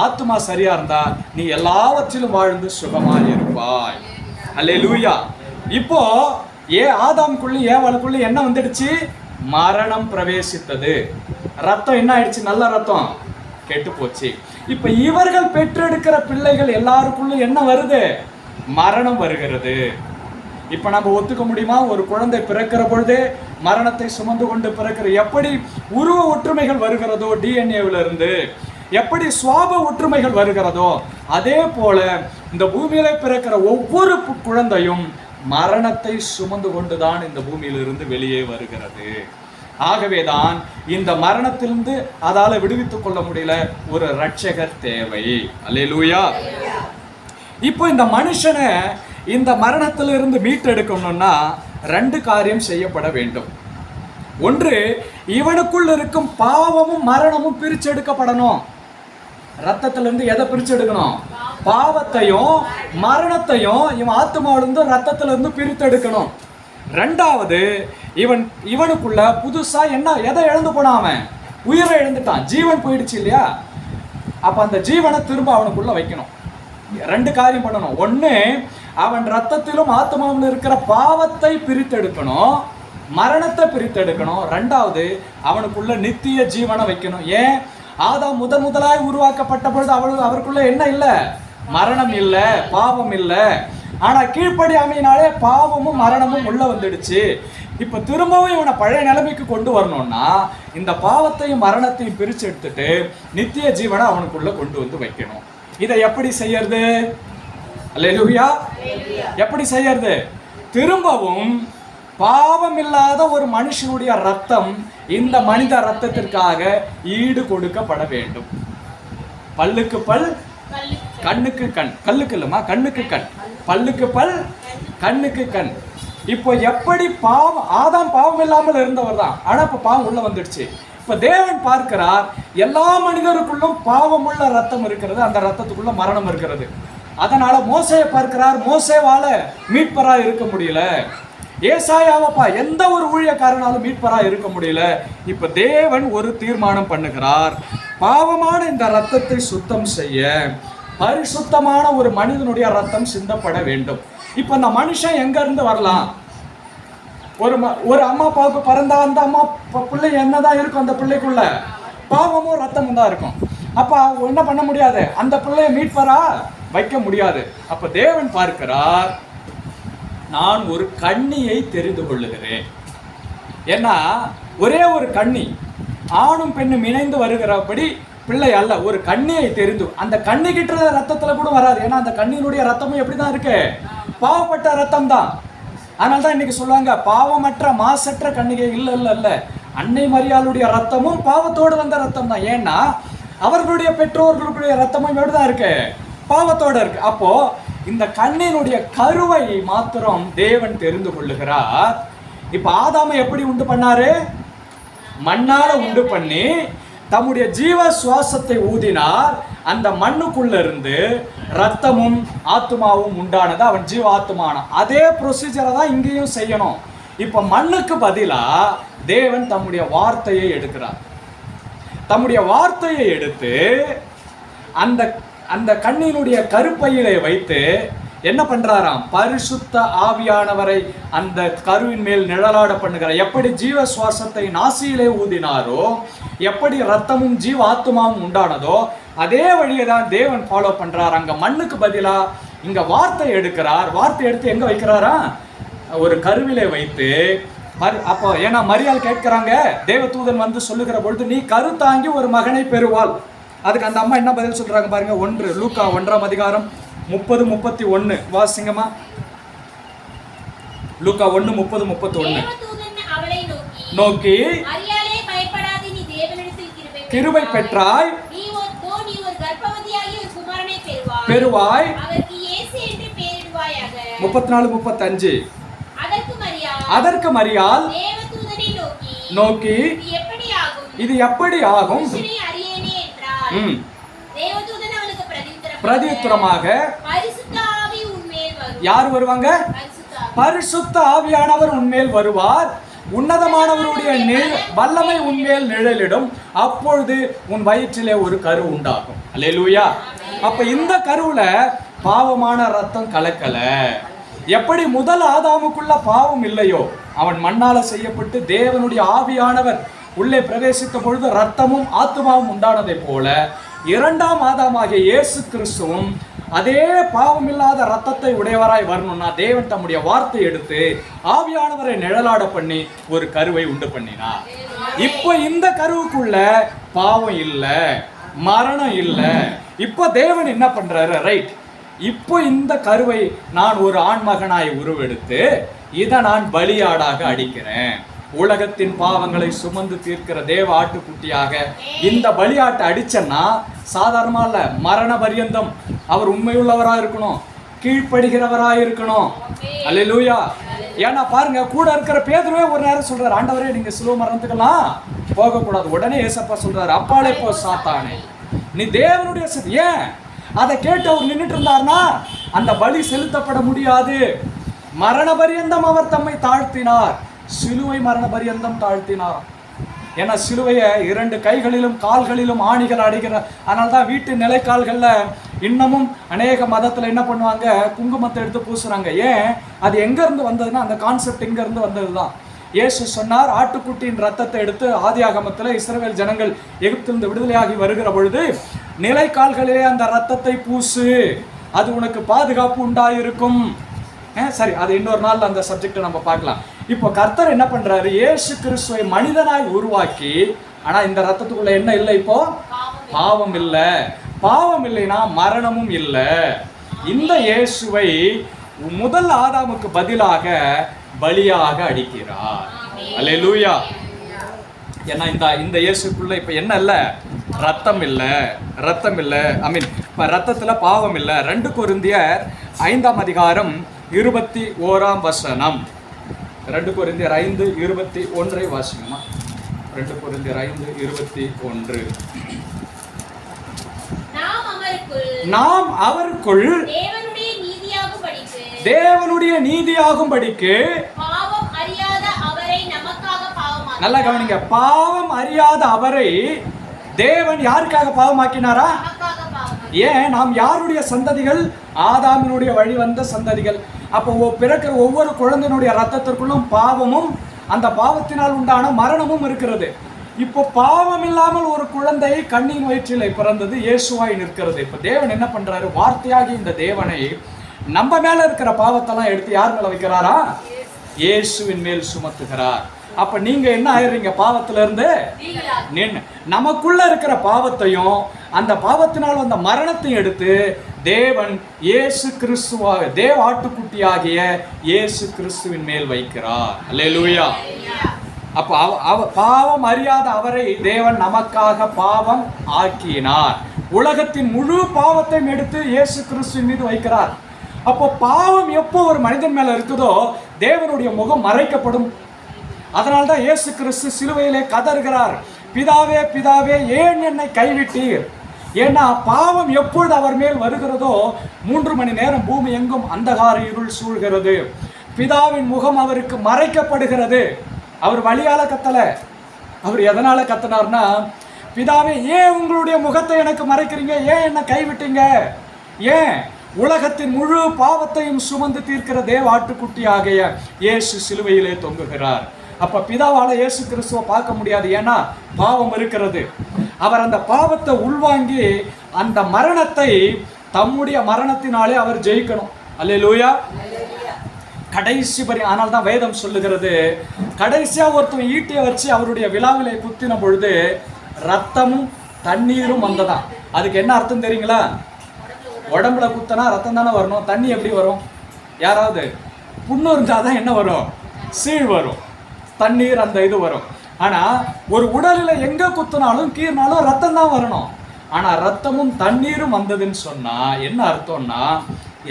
ஆத்துமா சரியா இருந்தா நீ எல்லாவற்றிலும் வாழ்ந்து சுகமாயிருப்பாய். அல்லேலூயா. இப்போ ஆதாம்குள்ள ஏவாளுக்குள்ள என்ன வந்துடுச்சு? மரணம் பிரவேசித்தது. ரத்தம் என்ன ஆயிடுச்சு? நல்ல ரத்தம் கெட்டு போச்சு. இப்ப இவர்கள் பெற்றெடுக்கிற பிள்ளைகள் எல்லாருக்குள்ள என்ன வருது? மரணம் வருகிறது. இப்ப நம்ம ஒத்துக்க முடியுமா? ஒரு குழந்தை பிறக்கிற பொழுது மரணத்தை சுமந்து கொண்டு பிறக்கிற, எப்படி உருவ ஒற்றுமைகள் வருகிறதோ டிஎன்ஏவில இருந்து, எப்படி சுவாப ஒற்றுமைகள் வருகிறதோ அதே போல இந்த பூமியில பிறக்கிற ஒவ்வொரு குழந்தையும் மரணத்தை சுமந்து கொண்டுதான் இந்த பூமியிலிருந்து வெளியே வருகிறது. ஆகவேதான் இந்த மரணத்திலிருந்து அதால விடுவித்துக் கொள்ள முடியல, ஒரு ரட்சகர் தேவை. அல்லேலூயா. இப்போ இந்த மனுஷனை இந்த மரணத்திலிருந்து மீட்டெடுக்கணும்னா 2 காரியம் செய்யப்பட வேண்டும். ஒன்று, இவனுக்குள் இருக்கும் பாவமும் மரணமும் பிரிச்செடுக்கப்படணும். ரத்தத்திலிருந்து எதை பிரிச்செடுக்கணும்? பாவத்தையும் மரணத்தையும் இவன் ஆத்மாவிலிருந்து ரத்தத்திலிருந்து பிரித்தெடுக்கணும். 2வது, இவனுக்குள்ள புதுசா எதை இழந்து போனான்? அவன் உயிரை இழந்துட்டான், ஜீவன் போயிடுச்சு இல்லையா? அப்ப அந்த ஜீவனை திரும்ப அவனுக்குள்ள வைக்கணும். 2 காரியம் பண்ணணும். ஒண்ணு, அவன் ரத்தத்திலும் ஆத்மாவிலும் இருக்கிற பாவத்தை பிரித்தெடுக்கணும், மரணத்தை பிரித்தெடுக்கணும். 2வது, அவனுக்குள்ள நித்திய ஜீவனை வைக்கணும். ஏன்? ஆதாம் முதலாய் உருவாக்கப்பட்ட பொழுது அவருக்குள்ள என்ன இல்லை? மரணம் இல்லை, பாவம் இல்லை. ஆனா கீழ்ப்படியாமையினாலே பாவமும் மரணமும் உள்ள வந்துடுச்சு. இப்ப திரும்பவும் இவனை பழைய நிலைமைக்கு கொண்டு வரணும்னா இந்த பாவத்தையும் மரணத்தையும் பிரிச்சு எடுத்துட்டு நித்திய ஜீவனை அவனுக்குள்ள கொண்டு வந்து வைக்கணும். இதை எப்படி செய்யறது? அல்லேலூயா. எப்படி செய்யறது? திரும்பவும் பாவம் இல்லாத ஒரு மனுஷனுடைய ரத்தம் இந்த மனித ரத்தத்திற்காக ஈடு கொடுக்கப்பட வேண்டும். பல்லுக்கு பல், கண்ணுக்கு கண், கல்லுக்கு இல்லம்மா, கண்ணுக்கு கண், பல்லுக்கு பல், கண்ணுக்கு கண். இப்போ எப்படி பாவம், ஆதாம் பாவம் இல்லாமல் இருந்தவர் தான், ஆனா இப்ப பாவம் உள்ள வந்துடுச்சு. இப்ப தேவன் பார்க்கிறார், எல்லா மனிதருக்குள்ளும் பாவமுள்ள ரத்தம் இருக்கிறது, அந்த ரத்தத்துக்குள்ள மரணம் இருக்கிறது. அதனால மோசேயை பார்க்கிறார், மோசேவால மீட்பரா இருக்க முடியல. ஏசாயாவப்பா எந்த ஒரு ஊழியக்காரனாலும் மீட்பரா இருக்க முடியல. இப்ப தேவன் ஒரு தீர்மானம் பண்ணுகிறார், பாவமான இந்த ரத்தத்தை சுத்தம் செய்ய பரிசுத்தமான ஒரு மனிதனுடைய ரத்தம் சிந்தப்பட வேண்டும். இப்ப இந்த மனுஷன் எங்க இருந்து வரலாம்? ஒரு அம்மா அப்பாவுக்கு பிறந்தா அந்த அம்மா பிள்ளை என்னதான் இருக்கும், அந்த பிள்ளைக்குள்ள பாவமும் ரத்தமும் தான் இருக்கும். அப்ப என்ன பண்ண முடியாது, அந்த பிள்ளைய மீட்பரா வைக்க முடியாது. அப்ப தேவன் பார்க்கிறார், நான் ஒரு கன்னியை தெரிந்து கொள்ளுகிறேன். ஏன்னா ஒரே ஒரு கன்னி, ஆணும் பெண்ணும் இணைந்து வருகிறபடி பிள்ளை அல்ல, ஒரு கன்னியை தெரிந்து, அந்த கன்னி கிட்ட ரத்தத்துல கூட வராது. ஏன்னா அந்த கண்ணியினுடைய ரத்தமும் எப்படிதான் இருக்கு, பாவப்பட்ட ரத்தம் தான். அதனால தான் இன்னைக்கு சொல்லுவாங்க, பாவமற்ற மாசற்ற கன்னிகை இல்ல இல்ல இல்ல, அன்னை மரியாளுடைய ரத்தமும் பாவத்தோடு வந்த ரத்தம் தான். ஏன்னா அவர்களுடைய பெற்றோர்களுடைய ரத்தமும் எப்படிதான் இருக்கு, பாவத்தோட இருக்கு. அப்போ இந்த கண்ணினுடைய கருவை மாத்திரம் தேவன் தெரிந்து கொள்ளுகிறார். இப்ப ஆதாமை எப்படி உண்டு பண்ணாரு, மண்ணால உண்டு பண்ணி தம்முடைய ஜீவ சுவாசத்தை ஊதினார். அந்த மண்ணுக்குள்ள இருந்து ரத்தமும் ஆத்மாவும் உண்டானது, அவன் ஜீவ ஆத்மான. அதே ப்ரொசீஜரை தான் இங்கேயும் செய்யணும். இப்ப மண்ணுக்கு பதிலா தேவன் தம்முடைய வார்த்தையை எடுக்கிறார். தம்முடைய வார்த்தையை எடுத்து அந்த அந்த கண்ணினுடைய கருப்பையிலே வைத்து என்ன பண்றாராம், பரிசுத்த ஆவியானவரை அந்த கருவின் மேல் நிழலாட பண்ணுகிறார். எப்படி ஜீவ சுவாசத்தை நாசியிலே ஊதினாரோ, எப்படி ரத்தமும் ஜீவ ஆத்மாவும் உண்டானதோ, அதே வழியை தான் தேவன் ஃபாலோ பண்றார். அங்க மண்ணுக்கு பதிலா இங்க வார்த்தை எடுக்கிறார். வார்த்தை எடுத்து எங்க வைக்கிறாரா, ஒரு கருவிலே வைத்து. அப்போ ஏன்னா மரியாள் கேட்கிறாங்க, தேவதூதன் வந்து சொல்லுகிற பொழுது, நீ கருத்தாங்கி ஒரு மகனை பெறுவாள். அதுக்கு அந்த அம்மா என்ன பதில் சொல்றாங்க பாருங்க. 1 லூக்கா 1ஆம் அதிகாரம் 30-31 வாசிங்கம்மா. லூக்கா 1:30-31. நோக்கி, கிருபை பெற்றாய், பெறுவாய். 34-35. அதற்கு மரியாள் நோக்கி, இது எப்படி ஆகும்? பிரதியுத்தரமாக, யார் வருவாங்க? பரிசுத்த ஆவியானவர் உன்மேல் வருவார், உன்னதமானவருடைய வல்லமை உன்மேல் நிழலிடும், அப்பொழுது உன் வயிற்றிலே ஒரு கரு உண்டாகும். அல்லேலூயா. அப்ப இந்த கருவுல பாவமான ரத்தம் கலக்கல. எப்படி முதல் ஆதாமுக்குள்ள பாவம் இல்லையோ, அவன் மண்ணால செய்யப்பட்டு தேவனுடைய ஆவியானவர் உள்ளே பிரவேசித்த பொழுது ரத்தமும் ஆத்மாவும் உண்டானதை போல, 2ஆம் ஆதாமாகிய இயேசு கிறிஸ்துவும் அதே பாவம் இல்லாத ரத்தத்தை உடையவராய் வரணும்னா தேவன் தம்முடைய வார்த்தை எடுத்து ஆவியானவரை நிழலாட பண்ணி ஒரு கருவை உண்டு பண்ணினார். இப்ப இந்த கருவுக்குள்ள பாவம் இல்ல, மரணம் இல்ல. இப்ப தேவன் என்ன பண்றாரு, ரைட், இப்போ இந்த கருவை நான் ஒரு ஆண்மகனாய் உருவெடுத்து இதை நான் பலியாடாக அடிக்கிறேன். உலகத்தின் பாவங்களை சுமந்து தீர்க்கிற தேவ ஆட்டுக்குட்டியாக இந்த பலியாட்டை அடிச்சேன்னா சாதாரணமா இல்ல, மரண பரியந்தம் அவர் உண்மையுள்ளவரா இருக்கணும், கீழ்ப்படுகிறவரா இருக்கணும். அல்லேலூயா. ஏன்னா பாருங்க, கூட இருக்கிற பேதுருவே ஒரு நேரம் சொல்றாரு, ஆண்டவரே நீங்க சிலுவை மரணத்துக்கெல்லாம் போகக்கூடாது. உடனே ஏசப்பா சொல்றாரு, அப்பாலே போ சாத்தானே, நீ தேவனுடைய ஏன் அதை கேட்டு அவர் நின்றுட்டு இருந்தார்னா அந்த பலி செலுத்தப்பட முடியாது. மரண பரியந்தம் அவர் தம்மை தாழ்த்தினார், சிலுவை மரண பரியந்தம் தாழ்த்தினார். ஏன்னா சிலுவையை 2 கைகளிலும் கால்களிலும் ஆணிகள் அடிக்கிற. அதனால்தான் வீட்டு நிலைக்கால்கள்ல இன்னமும் அநேக மதத்துல என்ன பண்ணுவாங்க, குங்குமத்தை எடுத்து பூசுறாங்க. ஏன், அது எங்க இருந்து வந்ததுன்னா அந்த கான்செப்ட் எங்க இருந்து வந்ததுதான். இயேசு சொன்னார், ஆட்டுக்குட்டியின் ரத்தத்தை எடுத்து ஆதியாகமத்தில் இஸ்ரவேல் ஜனங்கள் எகிப்திலிருந்து விடுதலையாகி வருகிற பொழுது நிலைக்கால்களிலே அந்த ரத்தத்தை பூசு, அது உனக்கு பாதுகாப்பு உண்டாயிருக்கும். சரி, அது இன்னொரு நாள் அந்த சப்ஜெக்டை நம்ம பார்க்கலாம். இப்போ கர்த்தர் என்ன பண்றாரு, இயேசு கிறிஸ்துவை மனிதனாய் உருவாக்கி, ஆனா இந்த ரத்தத்துக்குள்ள என்ன இல்லை, இப்போ பாவம் இல்லை. பாவம் இல்லைன்னா மரணமும் இல்லை. இந்த இயேசுவை முதல் ஆதாமுக்கு பதிலாக பலியாக அடிக்கிறார். அல்லேலூயா. ஏன்னா இந்த இயேசுக்குள்ள இப்ப என்ன இல்லை? ரத்தம் இல்லை, ரத்தம் இல்லை. ஐ மீன் இப்போ ரத்தத்துல பாவம் இல்லை. 2 கொரிந்தியர் 5ஆம் அதிகாரம் 21ஆம் வசனம். 2 கொரிந்தியர் 5:21 வாசிக்குமா? 2 கொரிந்தியர் 5:21. நாம் அவருக்குள் தேவனுடைய நீதியாகும்படிக்கு நல்லா கவனிங்க. பாவம் அறியாத அவரை தேவன் யாருக்காக பாவமாக்கினாரா? ஏன்? நாம் யாருடைய சந்ததிகள்? ஆதாமினுடைய வழி வந்த சந்ததிகள். அப்போ பிறக்கிற ஒவ்வொரு குழந்தையினுடைய ரத்தத்திற்குள்ளும் பாவமும் அந்த பாவத்தினால் உண்டான மரணமும் இருக்கிறது. இப்போ பாவம் இல்லாமல் ஒரு குழந்தை கண்ணின் வயிற்றிலே பிறந்தது, இயேசுவாய் நிற்கிறது. இப்போ தேவன் என்ன பண்றாரு? வார்த்தையாகி இந்த தேவனை நம்ம மேல இருக்கிற பாவத்தெல்லாம் எடுத்து யார் மேல வைக்கிறாரா? இயேசுவின் மேல் சுமத்துகிறார். அப்ப நீங்க என்ன ஆயிடுறீங்க? பாவத்துல இருந்து நமக்குள்ள இருக்கிற பாவத்தையும் அந்த பாவத்தினால் வந்த மரணத்தையும் எடுத்து தேவன் இயேசு கிறிஸ்துவாக, தேவ ஆட்டுக்குட்டியாகிய இயேசு கிறிஸ்துவின் மேல் வைக்கிறார். அல்லேலூயா. அப்ப பாவம் அறியாத அவரை தேவன் நமக்காக பாவம் ஆக்கினார். உலகத்தின் முழு பாவத்தையும் எடுத்து இயேசு கிறிஸ்துவின் மீது வைக்கிறார். அப்போ பாவம் எப்போ ஒரு மனிதன் மேல இருக்குதோ தேவனுடைய முகம் மறைக்கப்படும். அதனால்தான் இயேசு கிறிஸ்து சிலுவையிலே கதறுகிறார், பிதாவே பிதாவே ஏன் என்னை கைவிட்டீர்? ஏன்னா பாவம் எப்பொழுது அவர் மேல் வருகிறதோ 3 மணி நேரம் பூமி எங்கும் அந்தகார இருள் சூழ்கிறது. பிதாவின் முகம் அவருக்கு மறைக்கப்படுகிறது. அவர் வழியால கத்தல. அவர் எதனால கத்தினார்னா, பிதாவே ஏன் உங்களுடைய முகத்தை எனக்கு மறைக்கிறீங்க? ஏன் என்னை கைவிட்டீங்க? ஏன்? உலகத்தின் முழு பாவத்தையும் சுமந்து தீர்க்கிற தேவ ஆட்டுக்குட்டியாகிய இயேசு சிலுவையிலே தொங்குகிறார். அப்ப பிதாவால இயேசு கிறிஸ்துவை பார்க்க முடியாது. ஏன்னா பாவம் இருக்கிறது. அவர் அந்த பாவத்தை உள்வாங்கி அந்த மரணத்தை தம்முடைய மரணத்தினாலே அவர் ஜெயிக்கணும். அல்லேலூயா. கடைசி பரி. ஆனால் தான் வேதம் சொல்லுகிறது, கடைசியா ஒருத்தன் ஈட்டியை வச்சு அவருடைய விழாவிலை குத்தின பொழுது ரத்தமும் தண்ணீரும் வந்ததான். அதுக்கு என்ன அர்த்தம் தெரியுங்களா? உடம்புல குத்தனா ரத்தம் தானே வரணும், தண்ணி எப்படி வரும்? யாராவது புண்ணு இருந்தாதான் என்ன வரும்? சீழ் வரும், தண்ணீர் அந்த இது வரும். ஆனா ஒரு உடலில் எங்க குத்தினாலும் கீறினாலும் ரத்தம் தான் வரணும். ஆனா ரத்தமும் தண்ணீரும் வந்ததுன்னு சொன்னா என்ன அர்த்தம்னா,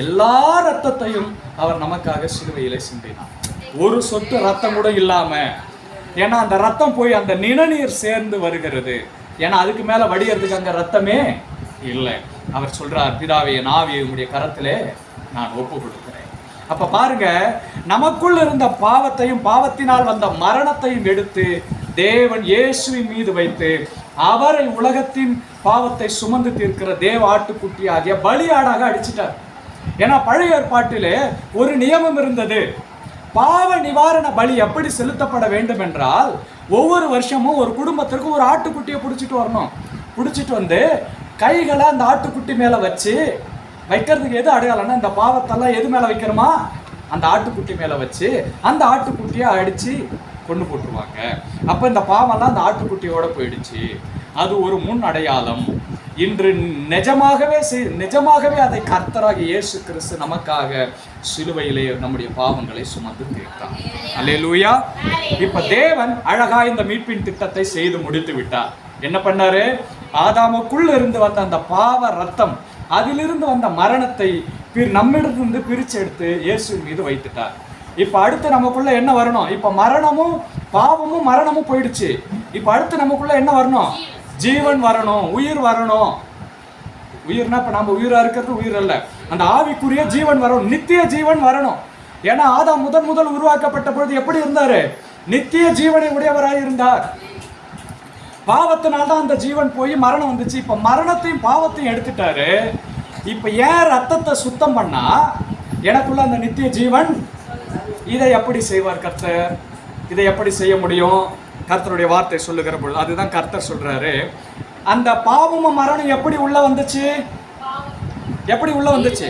எல்லா ரத்தத்தையும் அவர் நமக்காக சிலுவையிலே சிந்தினார். ஒரு சொட்டு ரத்தம் கூட இல்லாம. ஏன்னா அந்த ரத்தம் போய் அந்த நிணநீர் சேர்ந்து வருகிறது. ஏன்னா அதுக்கு மேல வடிகிறதுக்கு அங்க ரத்தமே இல்லை. அவர் சொல்றார், பிதாவே என் ஆவியை உம்முடைய கரத்திலே நான் ஒப்பு கொடுக்கிறேன். அப்ப பாருங்க, நமக்குள் இருந்த பாவத்தையும் பாவத்தினால் வந்த மரணத்தையும் எடுத்து தேவன் இயேசுவின் மீது வைத்து அவரை உலகத்தின் பாவத்தை சுமந்து தீர்க்கிற தேவ ஆட்டுக்குட்டியாகிய பலியாடாக அடிச்சிட்டார். ஏன்னா பழைய ஏற்பாட்டிலே ஒரு நியமம் இருந்தது. பாவ நிவாரண பலி எப்படி செலுத்தப்பட வேண்டும் என்றால், ஒவ்வொரு வருஷமும் ஒரு குடும்பத்திற்கு ஒரு ஆட்டுக்குட்டியை பிடிச்சிட்டு வரணும். பிடிச்சிட்டு வந்து கைகளை அந்த ஆட்டுக்குட்டி மேல வச்சு வைக்கிறதுக்கு எது அடையாளம்னா, இந்த பாவத்தெல்லாம் எது மேல வைக்கிறோமா? அந்த ஆட்டுக்குட்டி மேல வச்சு அந்த ஆட்டுக்குட்டியை அடிச்சு கொண்டு போட்டுருவாங்க. அப்ப இந்த பாவம்லாம் அந்த ஆட்டுக்குட்டியோட போயிடுச்சு. அது ஒரு முன் அடையாளம். இன்று நிஜமாகவே அதை கர்த்தராகிய இயேசு கிறிஸ்து நமக்காக சிலுவையிலே நம்முடைய பாவங்களை சுமந்து தீர்த்தார். அல்லேலூயா. இப்ப தேவன் அழகா இந்த மீட்பின் திட்டத்தை செய்து முடித்து விட்டார். என்ன பண்ணாரு? ஆதாமுக்குள்ள இருந்து வந்த அந்த பாவ ரத்தம், அதிலிருந்து வந்த மரணத்தை நம்மிடத்திலிருந்து பிரிச்சு எடுத்து இயேசுவின் மீது வைத்துட்டார். இப்ப அடுத்து நமக்குள்ள என்ன வரணும்? இப்ப மரணமும் பாவமும் மரணமும் போயிடுச்சு. இப்ப அடுத்து நமக்குள்ள என்ன வரணும்? ஜீவன் வரணும், உயிர் வரணும். உயிர்னா இப்ப நம்ம உயிரா இருக்கிறது உயிர் அல்ல, அந்த ஆவிக்குரிய ஜீவன் வரணும், நித்திய ஜீவன் வரணும். ஏன்னா ஆதாம் முதல் உருவாக்கப்பட்ட பொழுது எப்படி இருந்தாரு? நித்திய ஜீவனை உடையவராய் இருந்தார். பாவத்தினால்தான் அந்த ஜீவன் போய் மரணம் வந்துச்சு. இப்ப மரணத்தையும் பாவத்தையும் எடுத்துட்டாரு. இப்ப ஏன் ரத்தத்தை சுத்தம் பண்ணா எனக்குள்ள அந்த நித்திய ஜீவன்? இதை எப்படி செய்வார் கர்த்தர்? இதை எப்படி செய்ய முடியும்? கர்த்தருடைய வார்த்தை சொல்லுகிற பொழுது அதுதான் கர்த்தர் சொல்றாரு. அந்த பாவமும் மரணம் எப்படி உள்ள வந்துச்சு? எப்படி உள்ள வந்துச்சு?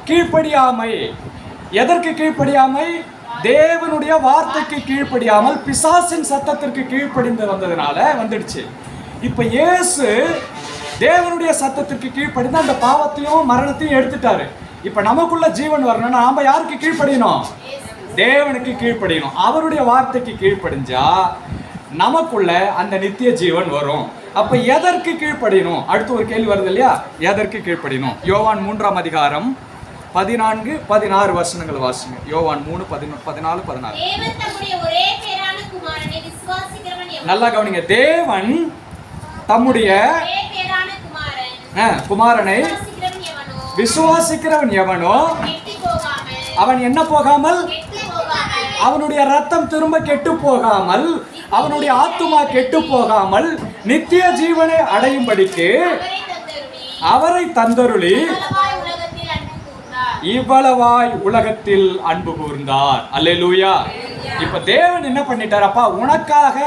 கீழ்ப்படியாமை. எதற்கு கீழ்ப்படியாமை? தேவனுடைய வார்த்தைக்கு கீழ்ப்படியாமல் பிசாசின் சத்தத்திற்கு கீழ்ப்படிந்து வந்ததுனால வந்துடுச்சு. இப்ப இயேசு தேவனுடைய சத்தத்திற்கு கீழ்ப்படிந்து அந்த பாவத்தையும் மரணத்தையும் எடுத்துட்டாரு. இப்ப நமக்குள்ள ஜீவன் வரணும்னா நாம யாருக்கு கீழ்ப்படியணும்? தேவனுக்கு கீழ்ப்படியணும். அவருடைய வார்த்தைக்கு கீழ்ப்படிஞ்சா நமக்குள்ள அந்த நித்திய ஜீவன் வரும். அப்ப எதற்கு கீழ்ப்படியணும்? அடுத்து ஒரு கேள்வி வருது இல்லையா, எதற்கு கீழ்ப்படியணும்? யோவான் 3ஆம் அதிகாரம் 14-16 வசனங்கள் வாசிங்க. யோவான் 3:14-16. நல்லா கவனிங்க. தேவன் தம்முடைய குமாரனை விசுவாசிக்கிறவன் எவனோ அவன் என்ன போகாமல், அவனுடைய ரத்தம் திரும்ப கெட்டு போகாமல், அவனுடைய ஆத்துமா கெட்டு போகாமல் நித்திய ஜீவனை அடையும்படிக்கு அவரை தந்தருளி இவ்வளவாய் உலகத்தில் அன்பு கூர்ந்தார். அல்லேலூயா. இப்ப தேவன் என்ன பண்ணிட்டார்? அப்பா, உனக்காக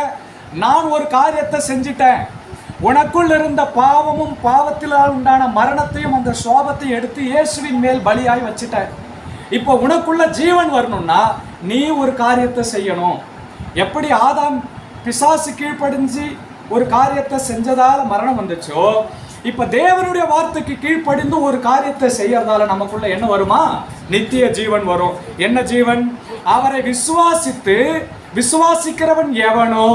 நான் ஒரு காரியத்தை செஞ்சிட்டேன். உனக்குள் இருந்த பாவமும் பாவத்தினால் உண்டான மரணத்தையும் அந்த சோபத்தையும் எடுத்து இயேசுவின் மேல் பலியாய் வச்சுட்டேன். இப்போ உனக்குள்ள ஜீவன் வரணும்னா நீ ஒரு காரியத்தை செய்யணும். எப்படி ஆதாம் பிசாசு கீழ்ப்படிஞ்சு ஒரு காரியத்தை செஞ்சதால மரணம் வந்துச்சோ, இப்ப தேவனுடைய வார்த்தைக்கு கீழ்ப்படிந்து ஒரு காரியத்தை செய்யறதால நமக்குள்ள என்ன வருமா? நித்திய ஜீவன் வரும். என்ன ஜீவன்? அவரை விசுவாசிக்கிறவன் எவனோ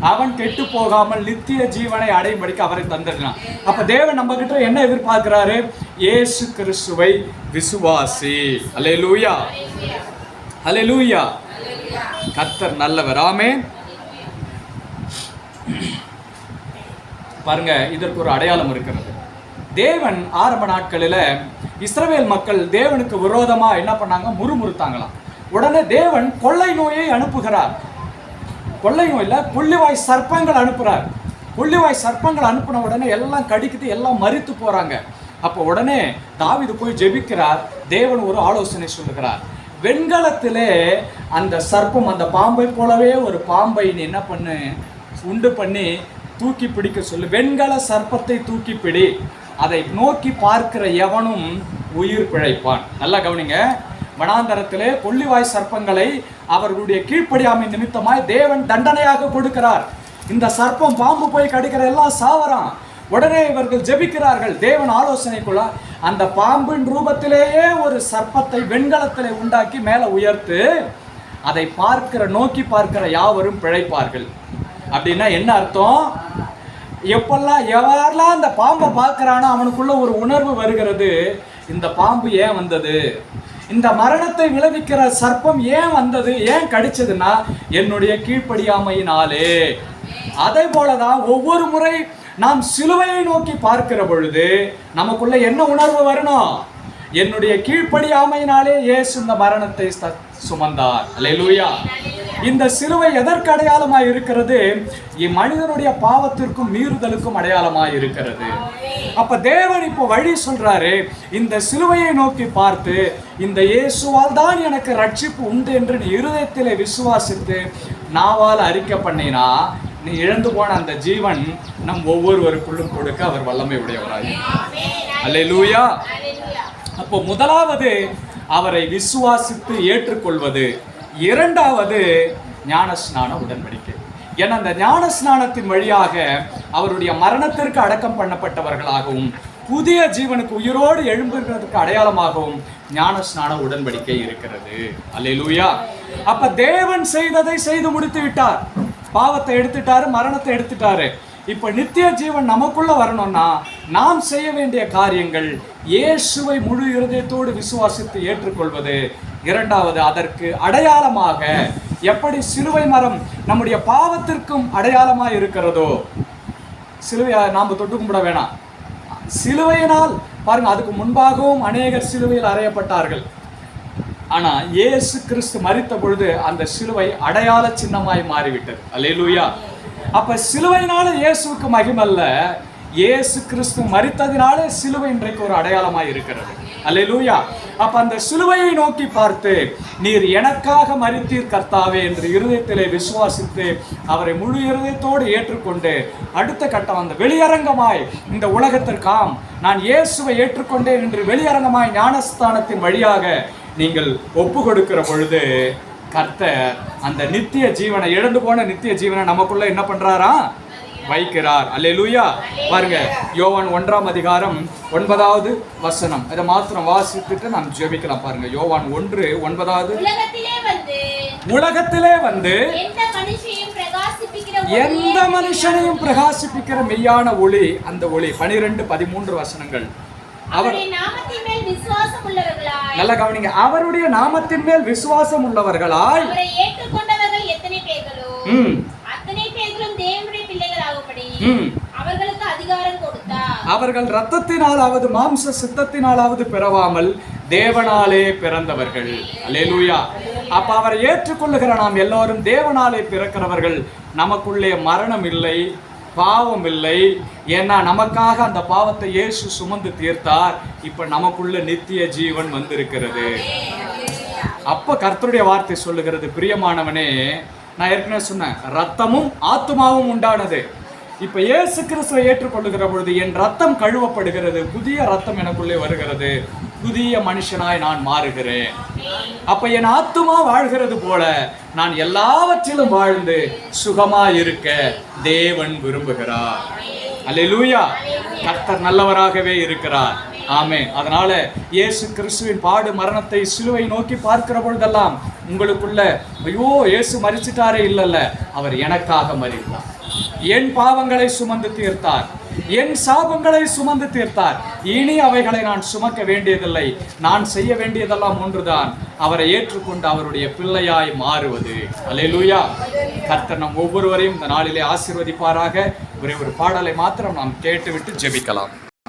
அவன் கெட்டு போகாமல் நித்திய ஜீவனை அடையும்படிக்கு அவரை தந்திருந்தான். அப்ப தேவன் நம்ம கிட்ட என்ன எதிர்பார்க்கிறாரு? இயேசு கிறிஸ்துவை விசுவாசி. அல்லேலூயா, அல்லேலூயா. கர்த்தர் நல்லவர். ஆமென். பாருங்க, இதற்கு ஒரு அடையாளம் இருக்கிறது. தேவன் ஆரம்ப நாட்களில் இஸ்ரவேல் மக்கள் தேவனுக்கு விரோதமா என்ன பண்ணாங்க? முறுமுறுத்தாங்களாம். உடனே தேவன் கொள்ளை நோயை அனுப்புகிறார். கொள்ளை நோயில புள்ளிவாய் சர்ப்பங்கள் அனுப்புறார். புள்ளிவாய் சர்ப்பங்கள் அனுப்பின உடனே எல்லாம் கடிக்கிட்டு எல்லாம் மரித்து போறாங்க. அப்போ உடனே தாவீது போய் ஜெபிக்கிறார். தேவன் ஒரு ஆலோசனை சொல்லுகிறார். வெண்கலத்திலே அந்த சர்ப்பம், அந்த பாம்பை போலவே ஒரு பாம்பை நீ என்ன பண்ணு, உண்டு பண்ணி தூக்கி பிடிக்க சொல்லு. வெண்கல சர்ப்பத்தை தூக்கி பிடி, அதை நோக்கி பார்க்கிற எவனும் உயிர் பிழைப்பான். நல்லா கவனிங்க. வனாந்தரத்திலே கொள்ளிவாய் சர்ப்பங்களை அவர்களுடைய கீழ்ப்படியாமை நிமித்தமாய் தேவன் தண்டனையாக கொடுக்கிறார். இந்த சர்ப்பம் பாம்பு போய் கடிக்கிற எல்லாம் சாவறான். உடனே இவர்கள் ஜெபிக்கிறார்கள். தேவன் ஆலோசனைக்குள்ள அந்த பாம்பின் ரூபத்திலேயே ஒரு சர்ப்பத்தை வெண்கலத்திலே உண்டாக்கி மேலே உயர்த்து, அதை நோக்கி பார்க்கிற யாவரும் பிழைப்பார்கள். அப்படின்னா என்ன அர்த்தம்? எவரெல்லாம் அந்த பாம்பை பார்க்கிறானோ அவனுக்குள்ள ஒரு உணர்வு வருகிறது. இந்த பாம்பு ஏன் வந்தது? இந்த மரணத்தை விளைவிக்கிற சர்ப்பம் ஏன் வந்தது? ஏன் கடிச்சதுன்னா என்னுடைய கீழ்ப்படியாமையினாலே. அதே போலதான் ஒவ்வொரு முறை நாம் சிலுவையை நோக்கி பார்க்கிற பொழுது நமக்குள்ள என்ன உணர்வு வரணும்? என்னுடைய கீழ்ப்படியாமையினாலே இயேசு இந்த மரணத்தை சுமந்தார். அல்லேலூயா. இந்த சிலுவை எதற்கு அடையாளமாய் இருக்கிறது? மனிதனுடைய பாவத்திற்கும் மீறுதலுக்கும் அடையாளமாய் இருக்கிறது. அப்ப தேவன் இப்போ வழி சொல்றாரு. இந்த சிலுவையை நோக்கி பார்த்து இந்த இயேசுவால் தான் எனக்கு ரட்சிப்பு உண்டு என்று நீ இருதயத்திலே விசுவாசித்து நாவால் அறிக்கை பண்ணினா நீ இழந்து போன அந்த ஜீவன் நம் ஒவ்வொருவருக்குள்ளும் கொடுக்க அவர் வல்லமை உடையவராய். அல்லேலூயா. அப்போ முதலாவது அவரை விசுவாசித்து ஏற்றுக்கொள்வது. இரண்டாவது ஞானஸ்நான உடன்படிக்கை. ஏன்னா அந்த ஞானஸ்நானத்தின் வழியாக அவருடைய மரணத்திற்கு அடக்கம் பண்ணப்பட்டவர்களாகவும் புதிய ஜீவனுக்கு உயிரோடு எழும்புகிறதுக்கு அடையாளமாகவும் ஞானஸ்நான உடன்படிக்கை இருக்கிறது. அல்லேலூயா. அப்ப தேவன் செய்ததை செய்து முடித்து விட்டார். பாவத்தை எடுத்துட்டாரு, மரணத்தை எடுத்துட்டாரு. இப்ப நித்திய ஜீவன் நமக்குள்ள வரணும்னா நாம் செய்ய வேண்டிய காரியங்கள் இயேசுவை முழு இருதயத்தோடு விசுவாசித்து ஏற்றுக்கொள்வது. இரண்டாவது, அதற்கு அடையாளமாக எப்படி சிலுவை மரம் நம்முடைய பாவத்திற்கும் அடையாளமாக இருக்கிறதோ, சிலுவையை நாம் தொட்டு கும்பிட வேணாம். சிலுவையினால் பாருங்க, அதுக்கு முன்பாகவும் அநேகர் சிலுவையில் அறையப்பட்டார்கள். ஆனா இயேசு கிறிஸ்து மரித்த பொழுது அந்த சிலுவை அடையாள சின்னமாய் மாறிவிட்டது. அல்லேலூயா. அப்ப சிலுவையினால இயேசுவுக்கு மகிமல்ல, இயேசு கிறிஸ்து மரித்ததினாலே சிலுவை இன்றைக்கு ஒரு அடையாளமாய் இருக்கிறது. அல்லேலூயா. அப்ப அந்த சிலுவையை நோக்கி பார்த்து நீர் எனக்காக மரித்தீர் கர்த்தாவே என்று இருதயத்திலே விசுவாசித்து அவரை முழு இருதயத்தோடு ஏற்றுக்கொண்டு அடுத்த கட்டம் அந்த வெளியரங்கமாய் இந்த உலகத்திற்காம் நான் இயேசுவை ஏற்றுக்கொண்டேன் என்று வெளியரங்கமாய் ஞானஸ்தானத்தின் வழியாக நீங்கள் ஒப்பு கொடுக்கிற பொழுது கர்த்தர் அந்த நித்திய ஜீவனை, இழந்து போன நித்திய ஜீவனை நமக்குள்ள என்ன பண்றாரா? வைக்கிறார். அல்லேலூயா. பாருங்க, யோவான் 1ஆம் அதிகாரம் 9வது வசனம். இதை மாத்திரம் வாசித்துட்டு நாம் ஜெபிக்கலாம். பாருங்க, யோவான் 1:9. உலகத்திலே வந்து எந்த மனுஷனையும் பிரகாசிப்பிக்கிற மெய்யான ஒளி, அந்த ஒளி. 12-13 வசனங்கள். அவர் நல்ல கவனிங்க, அவருடைய நாமத்தின் மேல் விசுவாசம் உள்ளவர்களாய் அவர்கள் இரத்தத்தினாலாவது மாம்ச சித்தத்தினாலாவது பிறவாமல் தேவனாலே பிறந்தவர்கள். அல்லேலூயா. அப்ப அவரை ஏற்றுக்கொள்ளுகிற நாம் எல்லாரும் தேவனாலே பிறக்கிறவர்கள். நமக்குள்ளே மரணம் இல்லை, பாவம் இல்லை. ஏன்னா நமக்காக அந்த பாவத்தை இயேசு சுமந்து தீர்த்தார். இப்ப நமக்குள்ள நித்திய ஜீவன் வந்திருக்கிறது. அப்ப கர்த்தருடைய வார்த்தை சொல்லுகிறது, பிரியமானவனே, நான் ஏற்கனவே சொன்னேன், ரத்தமும் ஆத்துமாவும் உண்டானது. இப்ப இயேசு கிறிஸ்துவை ஏற்றுக்கொள்ளுகிற பொழுது என் ரத்தம் கழுவப்படுகிறது, புதிய ரத்தம் எனக்குள்ளே வருகிறது, புதிய மனுஷனாய் நான் மாறுகிறேன். அப்ப என் ஆத்துமா வாழ்கிறது போல நான் எல்லாவற்றிலும் வாழ்ந்து சுகமாய் இருக்க தேவன் விரும்புகிறார். அல்லேலூயா. கர்த்தர் நல்லவராகவே இருக்கிறார். ஆமென். அதனால இயேசு கிறிஸ்துவின் பாடு மரணத்தை சிலுவை நோக்கி பார்க்கிற பொழுதெல்லாம் உங்களுக்குள்ள, ஐயோ இயேசு மரிச்சிட்டாரே, இல்லல்ல, அவர் எனக்காக மரித்தார், என் பாவங்களை சுமந்து தீர்த்தார், என் சாபங்களை சுமந்து தீர்த்தார். இனி அவைகளை நான் சுமக்க வேண்டியதில்லை. நான் செய்ய வேண்டியதெல்லாம் ஒன்றுதான், அவரை ஏற்றுக்கொண்டு அவருடைய பிள்ளையாய் மாறுவது. அல்லேலூயா. கர்த்தர் நம் ஒவ்வொருவரையும் இந்த நாளிலே ஆசீர்வதிப்பாராக. ஒரே ஒரு பாடலை மாத்திரம் நாம் கேட்டுவிட்டு ஜெபிக்கலாம்.